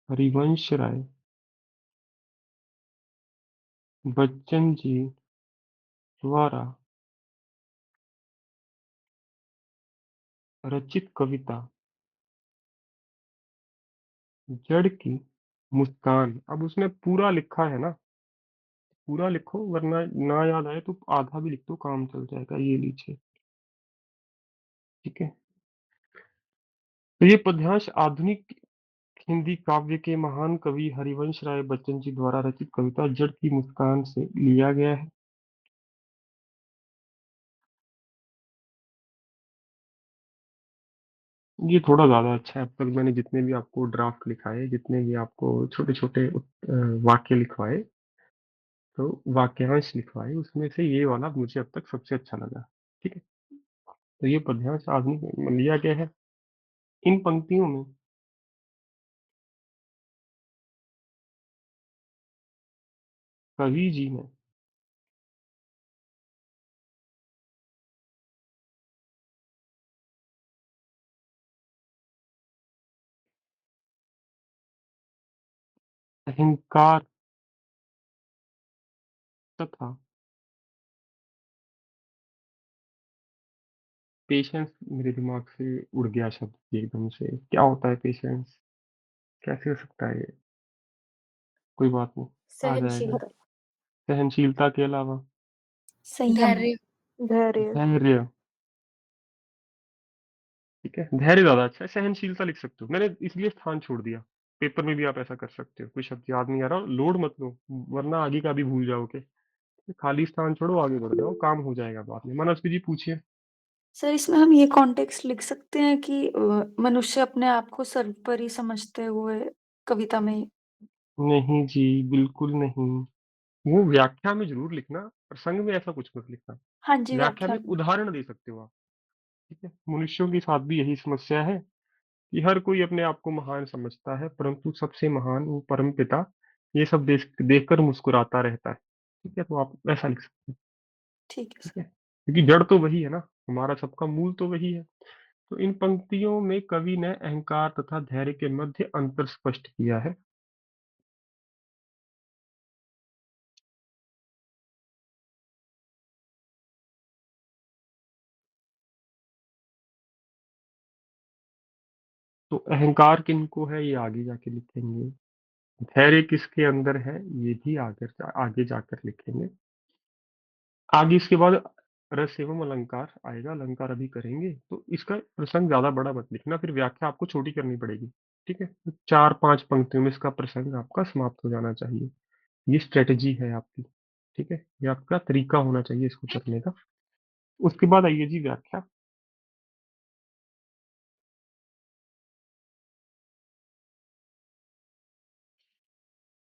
हरिवंश राय बच्चन जी द्वारा रचित कविता जड़ की मुस्कान। अब उसने पूरा लिखा है ना, पूरा लिखो, वरना ना याद आए तो आधा भी लिख दो, काम चल जाएगा। ये लीजिए, ठीक है। तो ये पद्यांश आधुनिक हिंदी काव्य के महान कवि हरिवंश राय बच्चन जी द्वारा रचित कविता जड़ की मुस्कान से लिया गया है। ये थोड़ा ज्यादा अच्छा है, अब तक मैंने जितने भी आपको ड्राफ्ट लिखाए, जितने भी आपको छोटे छोटे वाक्य लिखवाए, तो वाक्यांश लिखवाए, उसमें से ये वाला मुझे अब तक सबसे अच्छा लगा। ठीक है? तो ये पद्यांश आदमी लिया गया है। इन पंक्तियों में कवि जी ने अहंकार तथा पेशेंस, मेरे दिमाग से उड़ गया शब्द ये एकदम से, क्या होता है पेशेंस, कैसे हो सकता है ये? कोई बात नहीं, आ जाएगा। सहनशीलता, सहनशीलता के अलावा संयम। धैर्य, धैर्य। धैर्य। ठीक है, धैर्य ज्यादा अच्छा है, सहनशीलता लिख सकते हो, मैंने इसलिए स्थान छोड़ दिया। पेपर में भी आप ऐसा कर सकते हो, कोई शब्द याद नहीं आ रहा लोड मत लो, वरना आगे का भी भूल जाओगे। खाली स्थान छोड़ो, आगे बढ़ जाओ, काम हो जाएगा बाद में। मनस्वी जी पूछिए। सर इसमें हम ये कॉन्टेक्स्ट लिख सकते हैं कि मनुष्य अपने आप को सर्वोपरि समझते हुए कविता में। नहीं जी, बिल्कुल नहीं। वो व्याख्या में जरूर लिखना, प्रसंग में ऐसा कुछ मत लिखना। हाँ जी, व्याख्या व्याख्या में में। एक उदाहरण दे सकते हो आप। ठीक है, मनुष्यों के साथ भी यही समस्या है कि हर कोई अपने आप को महान समझता है, परंतु सबसे महान वो परम पिता ये सब देखकर मुस्कुराता रहता है। ठीक है, तो आप ऐसा लिख सकते हैं। ठीक है ठीक सर। है, क्योंकि जड़ तो वही है ना, हमारा सबका मूल तो वही है। तो इन पंक्तियों में कवि ने अहंकार तथा धैर्य के मध्य अंतर स्पष्ट किया है। तो अहंकार किनको है ये आगे जाके लिखेंगे, धैर्य किसके अंदर है ये भी आगे जाकर लिखेंगे। आगे इसके बाद रस एवं अलंकार आएगा, अलंकार अभी करेंगे, तो इसका प्रसंग ज्यादा बड़ा मत लिखना, फिर व्याख्या आपको छोटी करनी पड़ेगी। ठीक है, तो 4-5 पंक्तियों में इसका प्रसंग आपका समाप्त हो जाना चाहिए। ये स्ट्रेटजी है आपकी। ठीक है, ये आपका तरीका होना चाहिए इसको करने का। उसके बाद आइए जी व्याख्या।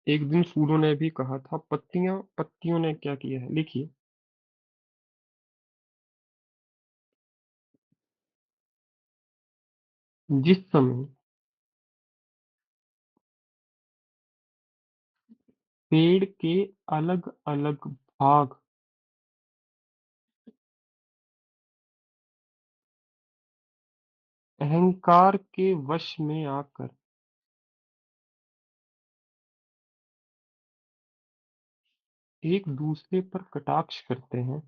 एक दिन फूलों ने भी कहा था, पत्तियां पत्तियों ने क्या किया है, लिखिए। जिस समय पेड़ के अलग अलग भाग अहंकार के वश में आकर एक दूसरे पर कटाक्ष करते हैं,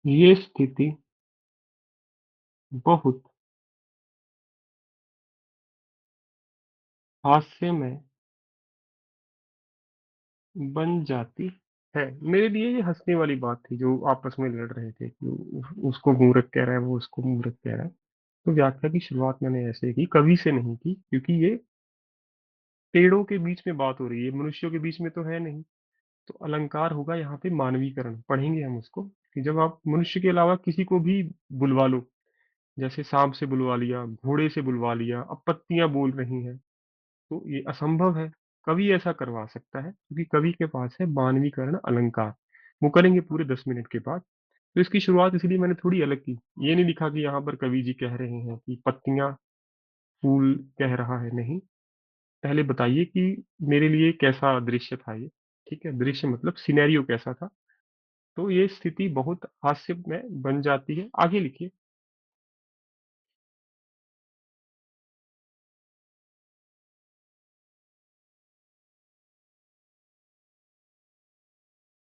ये स्थिति बहुत हास्य में बन जाती है। मेरे लिए ये हंसने वाली बात थी, जो आपस में लड़ रहे थे कि उसको मूर्ख कह रहा है, वो उसको मूर्ख कह रहा है। तो व्याख्या की शुरुआत मैंने ऐसे की, कवि से नहीं की, क्योंकि ये पेड़ों के बीच में बात हो रही है, मनुष्यों के बीच में तो है नहीं। तो अलंकार होगा यहाँ पे मानवीकरण, पढ़ेंगे हम उसको, कि जब आप मनुष्य के अलावा किसी को भी बुलवा लो, जैसे सांप से बुलवा लिया, घोड़े से बुलवा लिया, अब पत्तियां बोल रही हैं, तो ये असंभव है। कवि ऐसा करवा सकता है क्योंकि कवि के पास है मानवीकरण अलंकार। वो करेंगे पूरे 10 मिनट के बाद। तो इसकी शुरुआत इसलिए मैंने थोड़ी अलग की, ये नहीं लिखा कि यहाँ पर कवि जी कह रहे हैं कि पत्तियां फूल कह रहा है, नहीं। पहले बताइए कि मेरे लिए कैसा दृश्य था ये। ठीक है, दृश्य मतलब सिनेरियो कैसा था। तो ये स्थिति बहुत हास्य में बन जाती है, आगे लिखिए।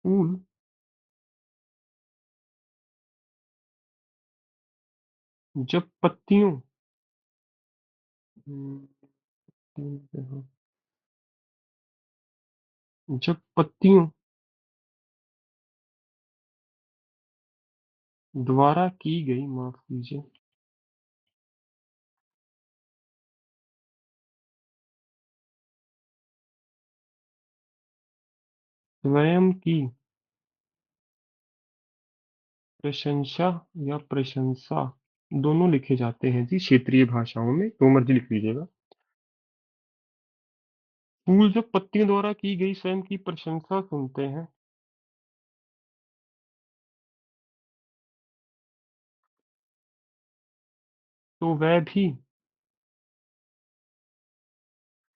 फूल जब पत्तियों हम्म, जब पत्तियों द्वारा की गई, माफ कीजिए, स्वयं की प्रशंसा या प्रशंसा दोनों लिखे जाते हैं जी क्षेत्रीय भाषाओं में, तो मर्जी लिख लीजिएगा। फूल जब पत्तियों द्वारा की गई स्वयं की प्रशंसा सुनते हैं तो वह भी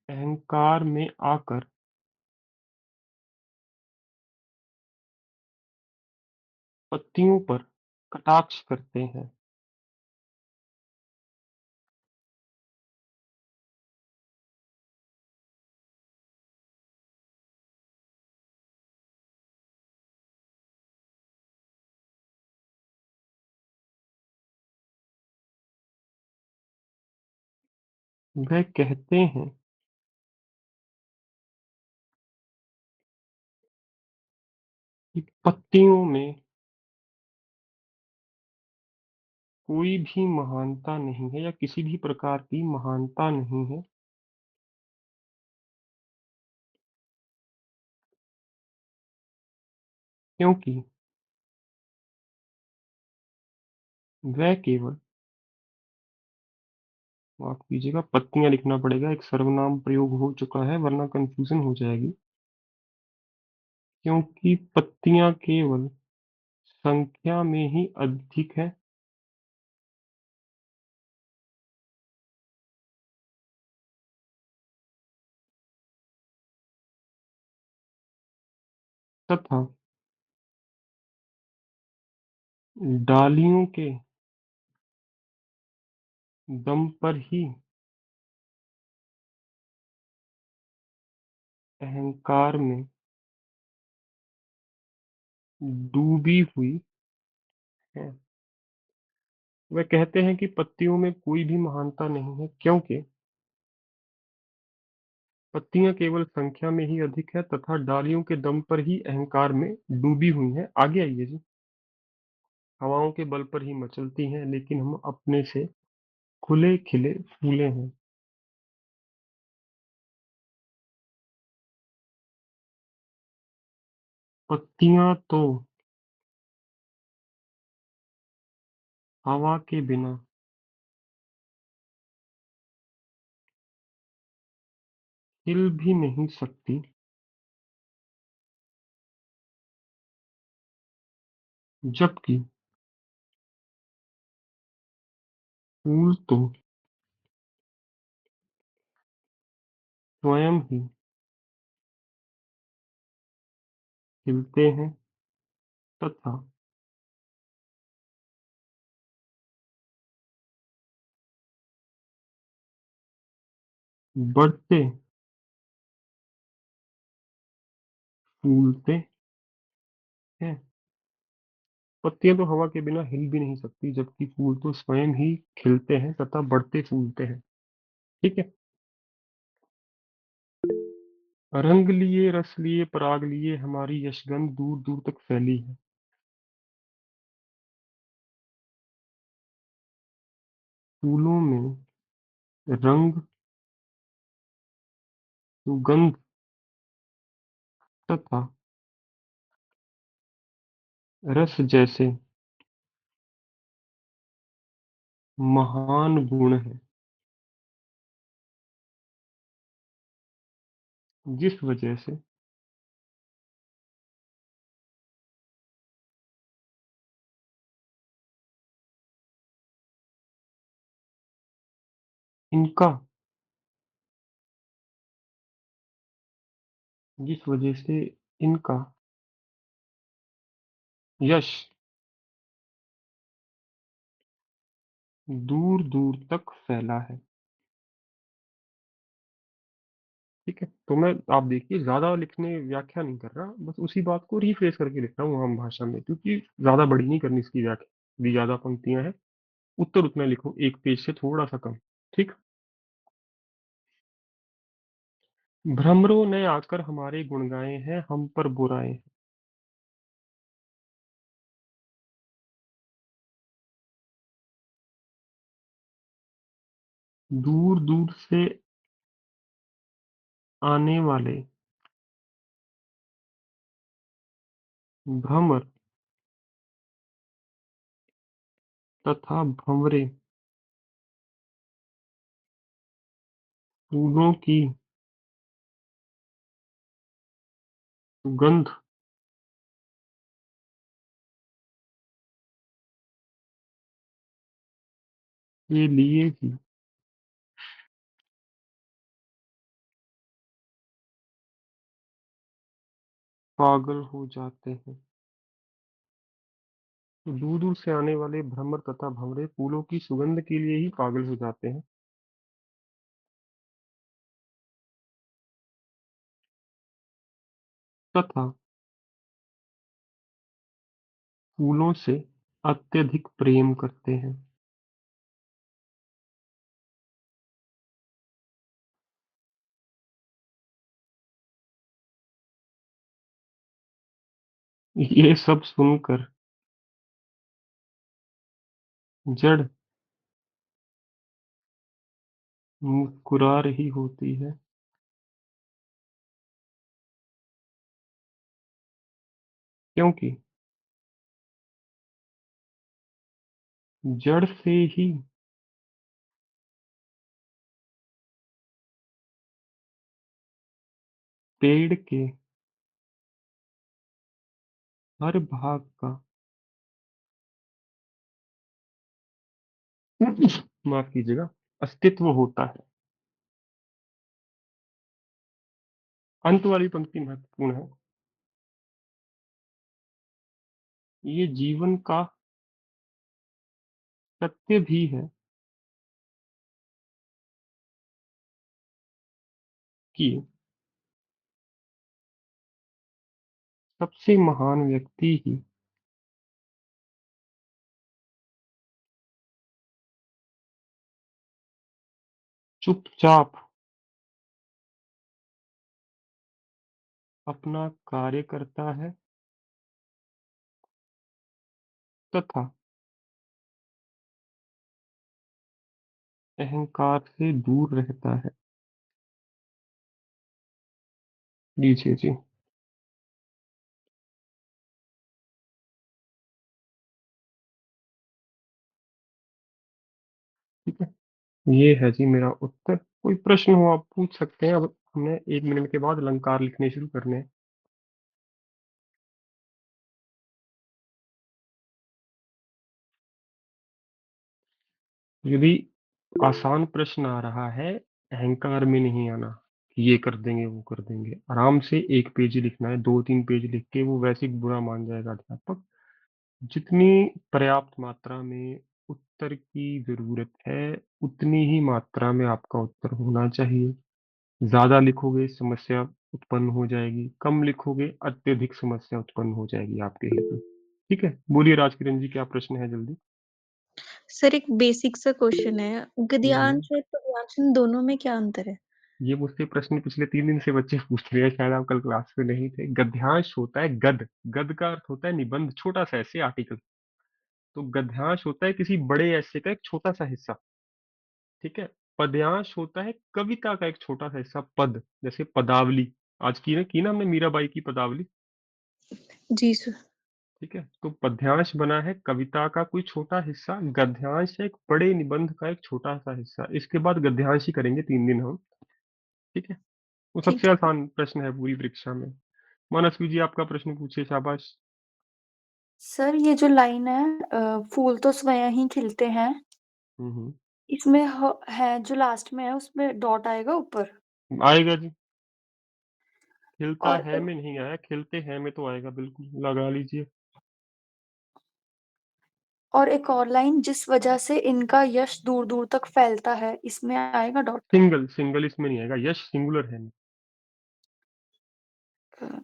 अहंकार में आकर पत्तियों पर कटाक्ष करते हैं। वह कहते हैं कि पत्तियों में कोई भी महानता नहीं है या किसी भी प्रकार की महानता नहीं है, क्योंकि वह केवल, माफ कीजिएगा पत्तियां लिखना पड़ेगा, एक सर्वनाम प्रयोग हो चुका है वरना कंफ्यूजन हो जाएगी। क्योंकि पत्तियां केवल संख्या में ही अधिक है तथा डालियों के दम पर ही अहंकार में डूबी हुई है। वह कहते हैं कि पत्तियों में कोई भी महानता नहीं है, क्योंकि पत्तियां केवल संख्या में ही अधिक है तथा डालियों के दम पर ही अहंकार में डूबी हुई हैं। आगे आइए जी। हवाओं के बल पर ही मचलती हैं, लेकिन हम अपने से खुले खिले फूले हैं। पत्तियां तो हवा के बिना हिल भी नहीं सकती, जबकि फूल तो स्वयं ही खिलते हैं तथा बढ़ते फूलते हैं। पत्तियां तो हवा के बिना हिल भी नहीं सकती, जबकि फूल तो स्वयं ही खिलते हैं तथा बढ़ते फूलते हैं। ठीक है। रंग लिए रस लिए पराग लिए हमारी यशगंध दूर दूर तक फैली है। फूलों में रंग, सुगंध तथा रस जैसे महान गुण है, जिस वजह से इनका जिस वजह से इनका यश दूर दूर तक फैला है। ठीक है, तो मैं, आप देखिए ज्यादा लिखने व्याख्या नहीं कर रहा, बस उसी बात को रिफ्रेश करके लिख रहा हूँ आम भाषा में, क्योंकि ज्यादा बड़ी नहीं करनी इसकी व्याख्या। भी ज्यादा पंक्तियां हैं, उत्तर उतना लिखो, एक पेज से थोड़ा सा कम। ठीक। भ्रमरों ने आकर हमारे गुण गाए हैं, हम पर बुराए हैं। दूर दूर से आने वाले भ्रमर तथा भंवरे फूलों की सुगंध के लिए ही पागल हो जाते हैं। तो दूर दूर से आने वाले भ्रमर तथा भंवरे फूलों की सुगंध के लिए ही पागल हो जाते हैं तथा फूलों से अत्यधिक प्रेम करते हैं। ये सब सुनकर जड़ मुस्कुरा रही होती है, क्योंकि जड़ से ही पेड़ के हर भाग का माफ कीजिएगा अस्तित्व होता है। अंत वाली पंक्ति महत्वपूर्ण है। ये जीवन का सत्य भी है कि सबसे महान व्यक्ति ही चुपचाप अपना कार्य करता है तथा अहंकार से दूर रहता है। लीजिए जी। ठीक है, ये है जी मेरा उत्तर। कोई प्रश्न हो आप पूछ सकते हैं। अब हमने 1 मिनट के बाद अलंकार लिखने शुरू करने हैं। यदि आसान प्रश्न आ रहा है, अहंकार में नहीं आना कि ये कर देंगे वो कर देंगे। आराम से 1 पेज ही लिखना है, 2-3 पेज लिख के वो वैसे ही बुरा मान जाएगा अध्यापक। जितनी पर्याप्त मात्रा में उत्तर की जरूरत है उतनी ही मात्रा में आपका उत्तर होना चाहिए। ज्यादा लिखोगे समस्या उत्पन्न हो जाएगी, कम लिखोगे अत्यधिक समस्या उत्पन्न हो जाएगी आपके हेतु। ठीक है, बोलिए राजकिरण जी, क्या प्रश्न है जल्दी। सर एक बेसिक सा क्वेश्चन है, हम्म। गद्यांश और पद्यांश इन दोनों में क्या अंतर है? ये मुझसे प्रश्न पिछले 3 दिन से बच्चे पूछ रहे हैं, शायद आप कल क्लास में नहीं थे। गद्यांश होता है गद, गद का अर्थ होता है निबंध, छोटा सा ऐसे आर्टिकल। तो गद्यांश होता है किसी बड़े ऐसे का एक छोटा सा हिस्सा। ठीक है। पद्यांश होता है कविता का एक छोटा सा हिस्सा, पद, जैसे पदावली। आज की ना हमने मीराबाई की पदावली। जी सर। ठीक है, तो पद्यांश बना है कविता का कोई छोटा हिस्सा, गद्यांश है एक बड़े निबंध का एक छोटा सा हिस्सा। इसके बाद गद्यांश ही करेंगे 3 दिन हम। ठीक है, वो सबसे ठीक है। आसान प्रश्न है पूरी परीक्षा में। मनस्वी जी, आपका प्रश्न पूछिए, शाबाश। सर ये जो लाइन है फूल तो स्वयं ही खिलते हैं, हम्म। इसमें है जो लास्ट में है उसमें डॉट आएगा ऊपर। आएगा जी, खिलता और है में नहीं आया, खिलते हैं में तो आएगा, बिल्कुल लगा लीजिए। और एक और लाइन, जिस वजह से इनका यश दूर दूर तक फैलता है, इसमें आएगा डॉट। सिंगल सिंगल इसमें नहीं आएगा, यश सिंगुलर है,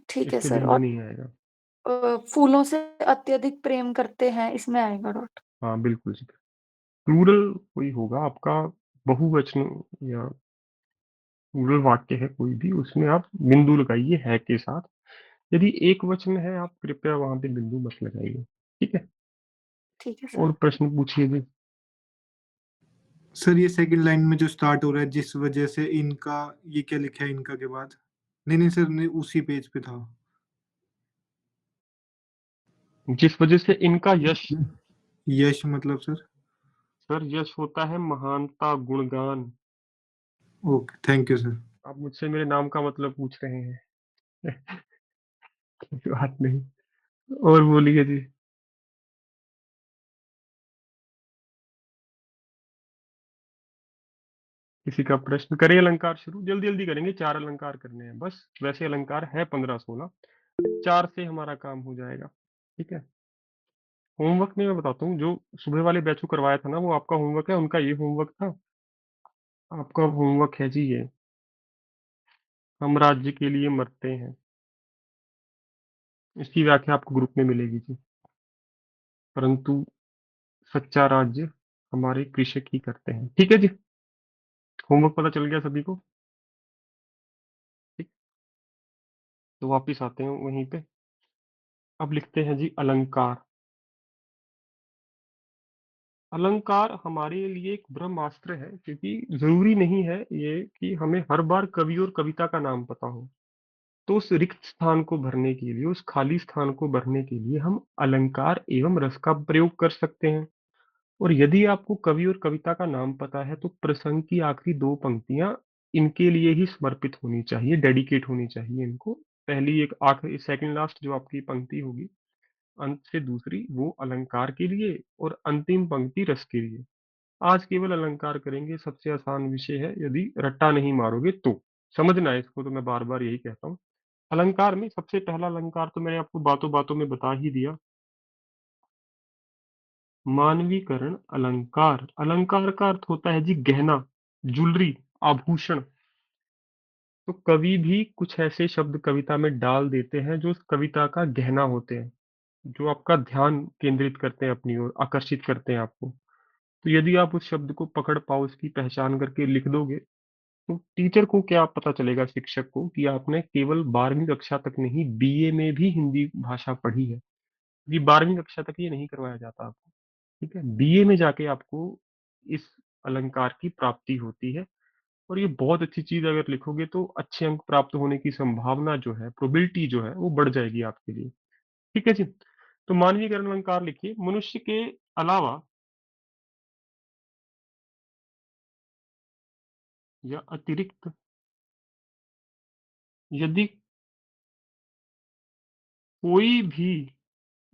ठीक है इसमें सर। लिंग और नहीं आएगा। फूलों से अत्यधिक प्रेम करते हैं, इसमें आएगा डॉट। हाँ बिल्कुल जी। प्लूरल कोई होगा आपका, बहुवचन या प्लूरल वाक्य है कोई भी, उसमें आप बिंदु लगाइए है के साथ। यदि एक वचन है आप कृपया वहां पे बिंदु मत लगाइए। ठीक है, ठीक है और सर। प्रश्न पूछिए जी। सर ये सेकंड लाइन में जो स्टार्ट हो रहा है, जिस वजह से इनका, ये क्या लिखा है इनका के बाद? नहीं नहीं सर, नहीं उसी पेज पे था। जिस वजह से इनका यश, यश मतलब सर? सर यश होता है महानता, गुणगान। Okay, thank you sir. आप मुझसे मेरे नाम का मतलब पूछ रहे हैं। कोई बात नहीं। और बोलिए जी। किसी का प्रश्न? करें अलंकार शुरू? जल्दी जल्दी करेंगे, 4 अलंकार करने हैं बस। वैसे अलंकार है 15-16, 4 से हमारा काम हो जाएगा। ठीक है। होमवर्क में मैं बताता हूँ, जो सुबह वाले बैच को करवाया था ना, वो आपका होमवर्क है, उनका ये होमवर्क था। आपका होमवर्क है जी ये, हम राज्य के लिए मरते हैं। इसकी व्याख्या आपको ग्रुप में मिलेगी जी। परंतु सच्चा राज्य हमारे कृषक ही करते हैं। ठीक है जी। होमवर्क पता चल गया सभी को? ठीक। तो वापिस आते हैं वहीं पे। अब लिखते हैं जी अलंकार। अलंकार हमारे लिए एक ब्रह्मास्त्र है, क्योंकि जरूरी नहीं है ये कि हमें हर बार कवि और कविता का नाम पता हो। तो उस रिक्त स्थान को भरने के लिए, उस खाली स्थान को भरने के लिए हम अलंकार एवं रस का प्रयोग कर सकते हैं। और यदि आपको कवि और कविता का नाम पता है, तो प्रसंग की आखिरी 2 पंक्तियां इनके लिए ही समर्पित होनी चाहिए, डेडिकेट होनी चाहिए इनको। पहली एक आखिरी सेकंड लास्ट जो आपकी पंक्ति होगी अंत से दूसरी, वो अलंकार के लिए, और अंतिम पंक्ति रस के लिए। आज केवल अलंकार करेंगे, सबसे आसान विषय है, यदि रट्टा नहीं मारोगे तो। समझना है इसको, तो मैं बार बार यही कहता हूँ। अलंकार में सबसे पहला अलंकार तो मैंने आपको बातों बातों में बता ही दिया, मानवीकरण अलंकार। अलंकार का अर्थ होता है जी गहना, ज्वेलरी, आभूषण। तो कवि भी कुछ ऐसे शब्द कविता में डाल देते हैं जो उस कविता का गहना होते हैं, जो आपका ध्यान केंद्रित करते हैं अपनी ओर, आकर्षित करते हैं आपको। तो यदि आप उस शब्द को पकड़ पाओ, उसकी पहचान करके लिख दोगे, तो टीचर को क्या पता चलेगा, शिक्षक को, कि आपने केवल 12वीं कक्षा तक नहीं, बीए में भी हिंदी भाषा पढ़ी है। ये 12वीं कक्षा तक ये नहीं करवाया जाता आपको। ठीक है। बीए में जाके आपको इस अलंकार की प्राप्ति होती है। और ये बहुत अच्छी चीज, अगर लिखोगे तो अच्छे अंक प्राप्त होने की संभावना जो है, प्रोबेबिलिटी जो है, वो बढ़ जाएगी आपके लिए। ठीक है जी। तो मानवीकरण अलंकार लिखिए। मनुष्य के अलावा या अतिरिक्त यदि कोई भी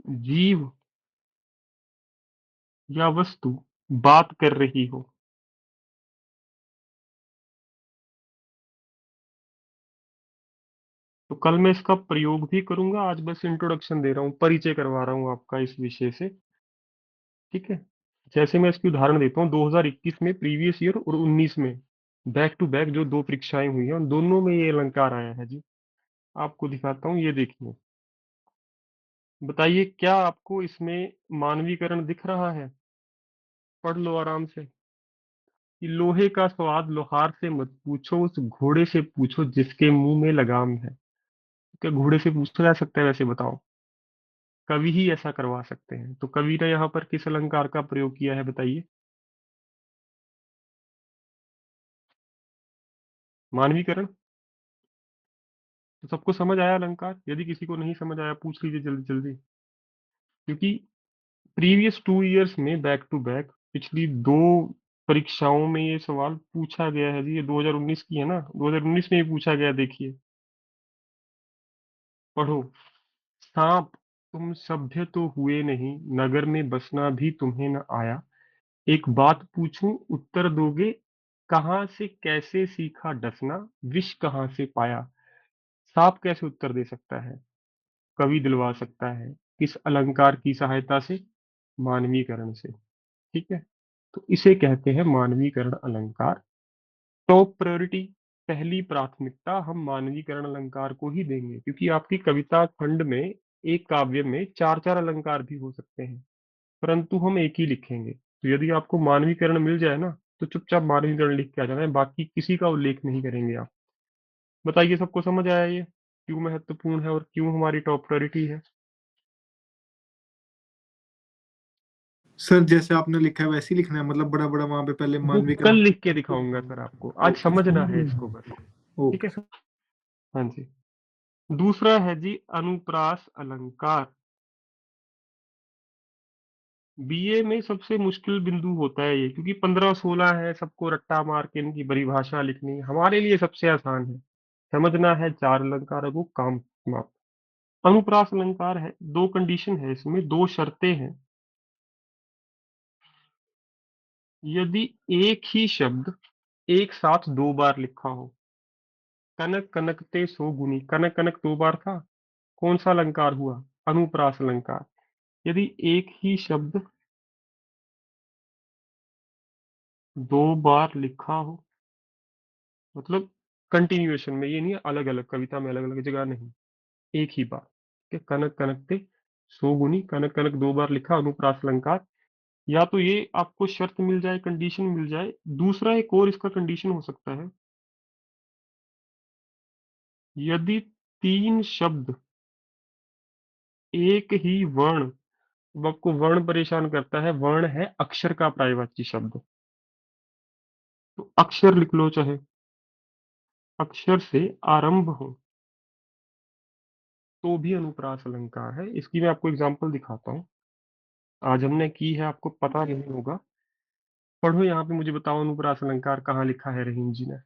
जीव या वस्तु बात कर रही हो, तो कल मैं इसका प्रयोग भी करूंगा। आज बस इंट्रोडक्शन दे रहा हूँ, परिचय करवा रहा हूँ आपका इस विषय से। ठीक है। जैसे मैं इसकी उदाहरण देता हूँ, 2021 में प्रीवियस ईयर और 19 में बैक टू बैक जो 2 परीक्षाएं हुई हैं, उन दोनों में ये अलंकार आया है जी। आपको दिखाता हूँ, ये देखिए। बताइए क्या आपको इसमें मानवीकरण दिख रहा है? पढ़ लो आराम से। कि लोहे का स्वाद लोहार से मत पूछो, उस घोड़े से पूछो जिसके मुंह में लगाम है। क्या घोड़े से पूछा जा सकता है? वैसे बताओ, कवि ही ऐसा करवा सकते हैं। तो कवि ने यहाँ पर किस अलंकार का प्रयोग किया है, बताइए। मानवीकरण। तो सबको समझ आया अलंकार? यदि किसी को नहीं समझ आया, पूछ लीजिए जल्दी जल्दी। क्योंकि प्रीवियस 2 इयर्स में बैक टू बैक पिछली 2 परीक्षाओं में ये सवाल पूछा गया है जी। ये 2019 की है ना, 2019 में ये पूछा गया, देखिए। पढ़ो। सांप, तुम सभ्य तो हुए नहीं, नगर में बसना भी तुम्हें न आया। एक बात पूछूं उत्तर दोगे, कहाँ से कैसे सीखा डसना, विष कहाँ से पाया। सांप कैसे उत्तर दे सकता है? कवि दिलवा सकता है। किस अलंकार की सहायता से? मानवीकरण से। ठीक है। तो इसे कहते हैं मानवीकरण अलंकार। टॉप प्रायोरिटी, पहली प्राथमिकता हम मानवीकरण अलंकार को ही देंगे, क्योंकि आपकी कविता खंड में, एक काव्य में 4-4 अलंकार भी हो सकते हैं, परंतु हम एक ही लिखेंगे। तो यदि आपको मानवीकरण मिल जाए ना, तो चुपचाप मानवीकरण लिख के आ जाना है, बाकी किसी का उल्लेख नहीं करेंगे आप। बताइए, सबको समझ आया ये क्यों महत्वपूर्ण है और क्यों हमारी टॉप प्रायोरिटी है? सर जैसे आपने लिखा है वैसे ही लिखना है, मतलब बड़ा-बड़ा वहाँ पे पहले वो कल मानवीकरण। लिख के दिखाऊंगा सर आपको, आज ओके, समझना है इसको बस। ठीक ओके है। सर। हाँ जी। दूसरा है जी अनुप्रास अलंकार। बीए में सबसे मुश्किल बिंदु होता है ये, क्योंकि 15-16 है, सबको रट्टा मार के इनकी परिभाषा लिखनी। हमारे लिए सबसे आसान है, समझना है 4 अलंकारों को, काम समाप्त। अनुप्रास अलंकार है, 2 कंडीशन है इसमें, 2 शर्तें हैं। यदि एक ही शब्द एक साथ 2 बार लिखा हो, कनक कनकते सो गुनी, कनक कनक 2 बार था, कौन सा अलंकार हुआ? अनुप्रास अलंकार। यदि एक ही शब्द 2 बार लिखा हो, मतलब कंटिन्यूएशन में, ये नहीं अलग अलग कविता में, अलग अलग जगह नहीं, एक ही बार। ठीक है, कनक कनकते सो गुनी, कनक कनक 2 बार लिखा, अनुप्रास अलंकार। या तो ये आपको शर्त मिल जाए, कंडीशन मिल जाए। दूसरा एक और इसका कंडीशन हो सकता है, यदि 3 शब्द एक ही वर्ण, अब आपको वर्ण परेशान करता है, वर्ण है अक्षर का पर्यायवाची शब्द, तो अक्षर लिख लो, चाहे अक्षर से आरंभ हो, तो भी अनुप्रास अलंकार है। इसकी मैं आपको एग्जांपल दिखाता हूँ। आज हमने की है, आपको पता नहीं होगा। पढ़ो यहाँ पे, मुझे बताओ अनुप्रास अलंकार कहाँ लिखा है रहीम जी ने?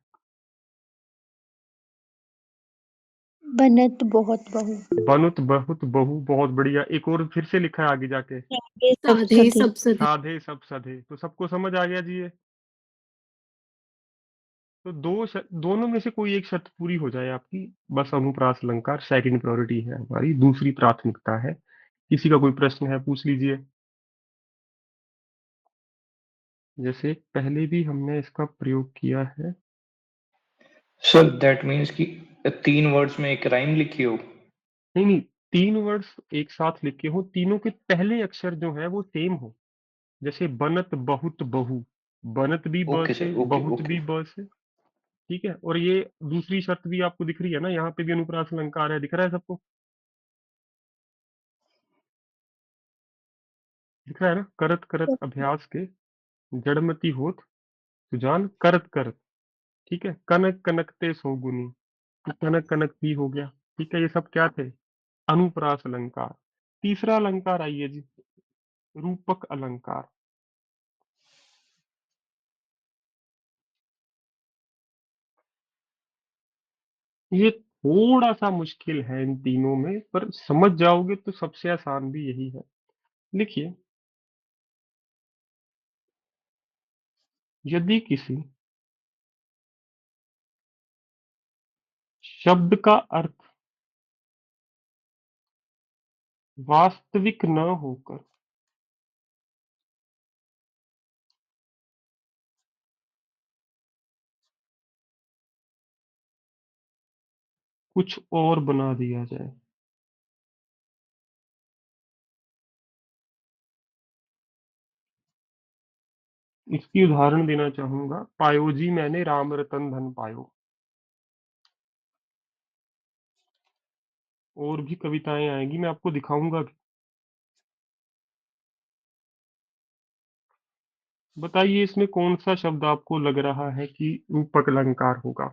बनत बहुत बहु। बनुत बहुत बहु, बहुत बढ़िया। एक और फिर से लिखा है आगे जाके, ये सब साधे सधे। सब सधे। साधे सब सधे। तो सबको समझ आ गया जी ये? तो दोनों में से कोई एक शर्त पूरी हो जाए आपकी, बस अनुप्रास अलंकार सेकंड प्रायोरिटी है हमारी, दूसरी प्राथमिकता है। किसी का कोई प्रश्न है, पूछ लीजिए। जैसे पहले भी हमने इसका प्रयोग किया है। सर दैट मीन्स कि 3 वर्ड्स में एक राइम लिखी हो। नहीं नहीं, 3 वर्ड्स एक साथ लिखे हो, तीनों के पहले अक्षर जो है वो सेम हो। जैसे बनत बहुत बहु, बनत भी ब ओके से, सर, ओके बहुत ओके। भी ब से। ठीक है, और ये दूसरी शर्त भी आपको दिख रही है ना, यहाँ पे भी अनुप्रास अलंकार है, दिख रहा है सबको? दिख रहा है ना? करत करत अभ्यास के जड़मति होत सुजान करत करत। ठीक है, कनक कनकते सोगुनी, तो कनक कनक भी हो गया। ठीक है, ये सब क्या थे? अनुप्रास अलंकार। तीसरा अलंकार आइए जी, रूपक अलंकार। ये थोड़ा सा मुश्किल है इन तीनों में, पर समझ जाओगे तो सबसे आसान भी यही है। लिखिए, यदि किसी शब्द का अर्थ वास्तविक न होकर कुछ और बना दिया जाए, इसकी उदाहरण देना चाहूंगा, पायो जी मैंने राम रतन धन पायो। और भी कविताएं आएंगी, मैं आपको दिखाऊंगा। बताइए इसमें कौन सा शब्द आपको लग रहा है कि रूपक अलंकार होगा?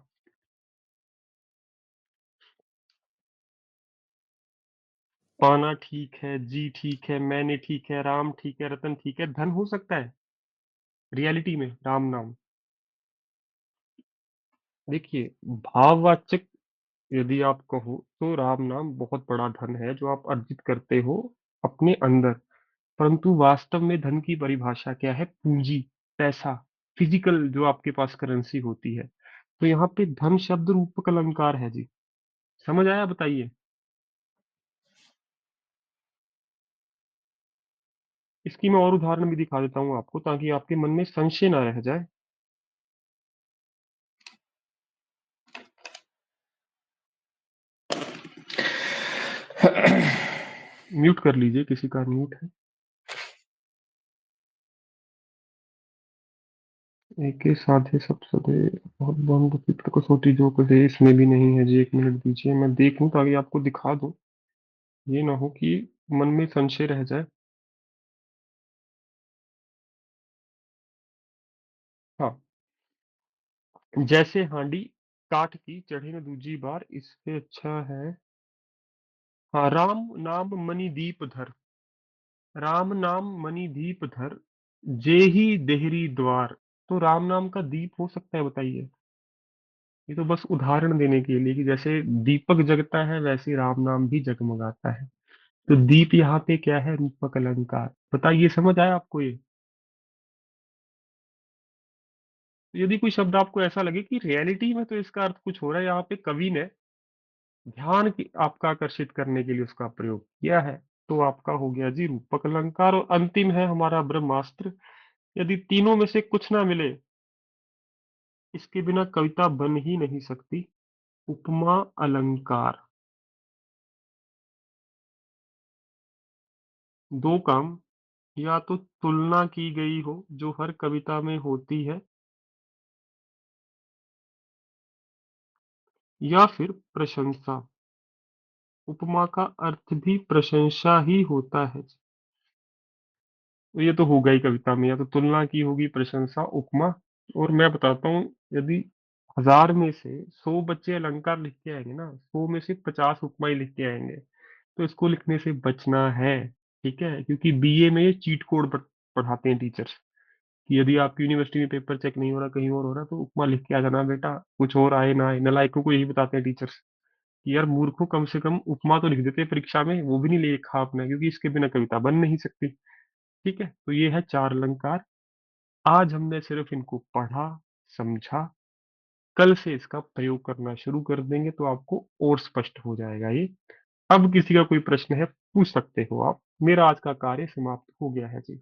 पाना ठीक है, जी ठीक है, मैंने ठीक है, राम ठीक है, रतन ठीक है, धन हो सकता है रियलिटी में राम नाम। देखिए, भाववाचक यदि आप कहो तो राम नाम बहुत बड़ा धन है जो आप अर्जित करते हो अपने अंदर। परंतु वास्तव में धन की परिभाषा क्या है? पूंजी, पैसा, फिजिकल जो आपके पास करेंसी होती है। तो यहाँ पे धन शब्द रूपक अलंकार है जी। समझ आया? बताइए। इसकी मैं और उदाहरण भी दिखा देता हूँ आपको, ताकि आपके मन में संशय ना रह जाए। म्यूट कर लीजिए, किसी का म्यूट है। एके साधे सब सधे, बहुत बंद चित्र कसौटी जो कहे, इसमें भी नहीं है जी। 1 मिनट दीजिए, मैं देखूं ताकि आपको दिखा दूं, ये ना हो कि मन में संशय रह जाए। हाँ, जैसे हांडी काठ की चढ़े न दूजी बार, इससे अच्छा है। हाँ, राम नाम मणि दीप धर। राम नाम मणि दीप धर, जेहि देहरी द्वार। तो राम नाम का दीप हो सकता है, बताइए। ये तो बस उदाहरण देने के लिए कि जैसे दीपक जगता है वैसे राम नाम भी जगमगाता है। तो दीप यहाँ पे क्या है? रूपक अलंकार। बताइए, समझ आया आपको ये? यदि कोई शब्द आपको ऐसा लगे कि रियलिटी में तो इसका अर्थ कुछ हो रहा है, यहाँ पे कवि ने ध्यान की आपका आकर्षित करने के लिए उसका प्रयोग किया है, तो आपका हो गया जी रूपक अलंकार। और अंतिम है हमारा ब्रह्मास्त्र। यदि तीनों में से कुछ ना मिले, इसके बिना कविता बन ही नहीं सकती। उपमा अलंकार। दो काम, या तो तुलना की गई हो जो हर कविता में होती है, या फिर प्रशंसा। उपमा का अर्थ भी प्रशंसा ही होता है। तो ये तो होगा ही कविता में, या तो तुलना की होगी, प्रशंसा, उपमा। और मैं बताता हूँ, यदि 1000 में से 100 बच्चे अलंकार लिख के आएंगे ना, 100 में से 50 उपमा ही लिख के आएंगे, तो इसको लिखने से बचना है। ठीक है, क्योंकि बीए में ये चीट कोड पढ़ाते हैं टीचर्स, कि यदि आपकी यूनिवर्सिटी में पेपर चेक नहीं हो रहा, कहीं और हो रहा, तो उपमा लिख के आ जाना बेटा, कुछ और आए ना आए। नालायकों को यही बताते हैं टीचर्स कि यार मूर्खों, कम से कम उपमा तो लिख देते हैं परीक्षा में, वो भी नहीं लिखा आपने, क्योंकि इसके बिना कविता बन नहीं सकती। ठीक है, तो ये है 4 अलंकार। आज हमने सिर्फ इनको पढ़ा, समझा। कल से इसका प्रयोग करना शुरू कर देंगे तो आपको और स्पष्ट हो जाएगा ये। अब किसी का कोई प्रश्न है, पूछ सकते हो आप। मेरा आज का कार्य समाप्त हो गया है जी।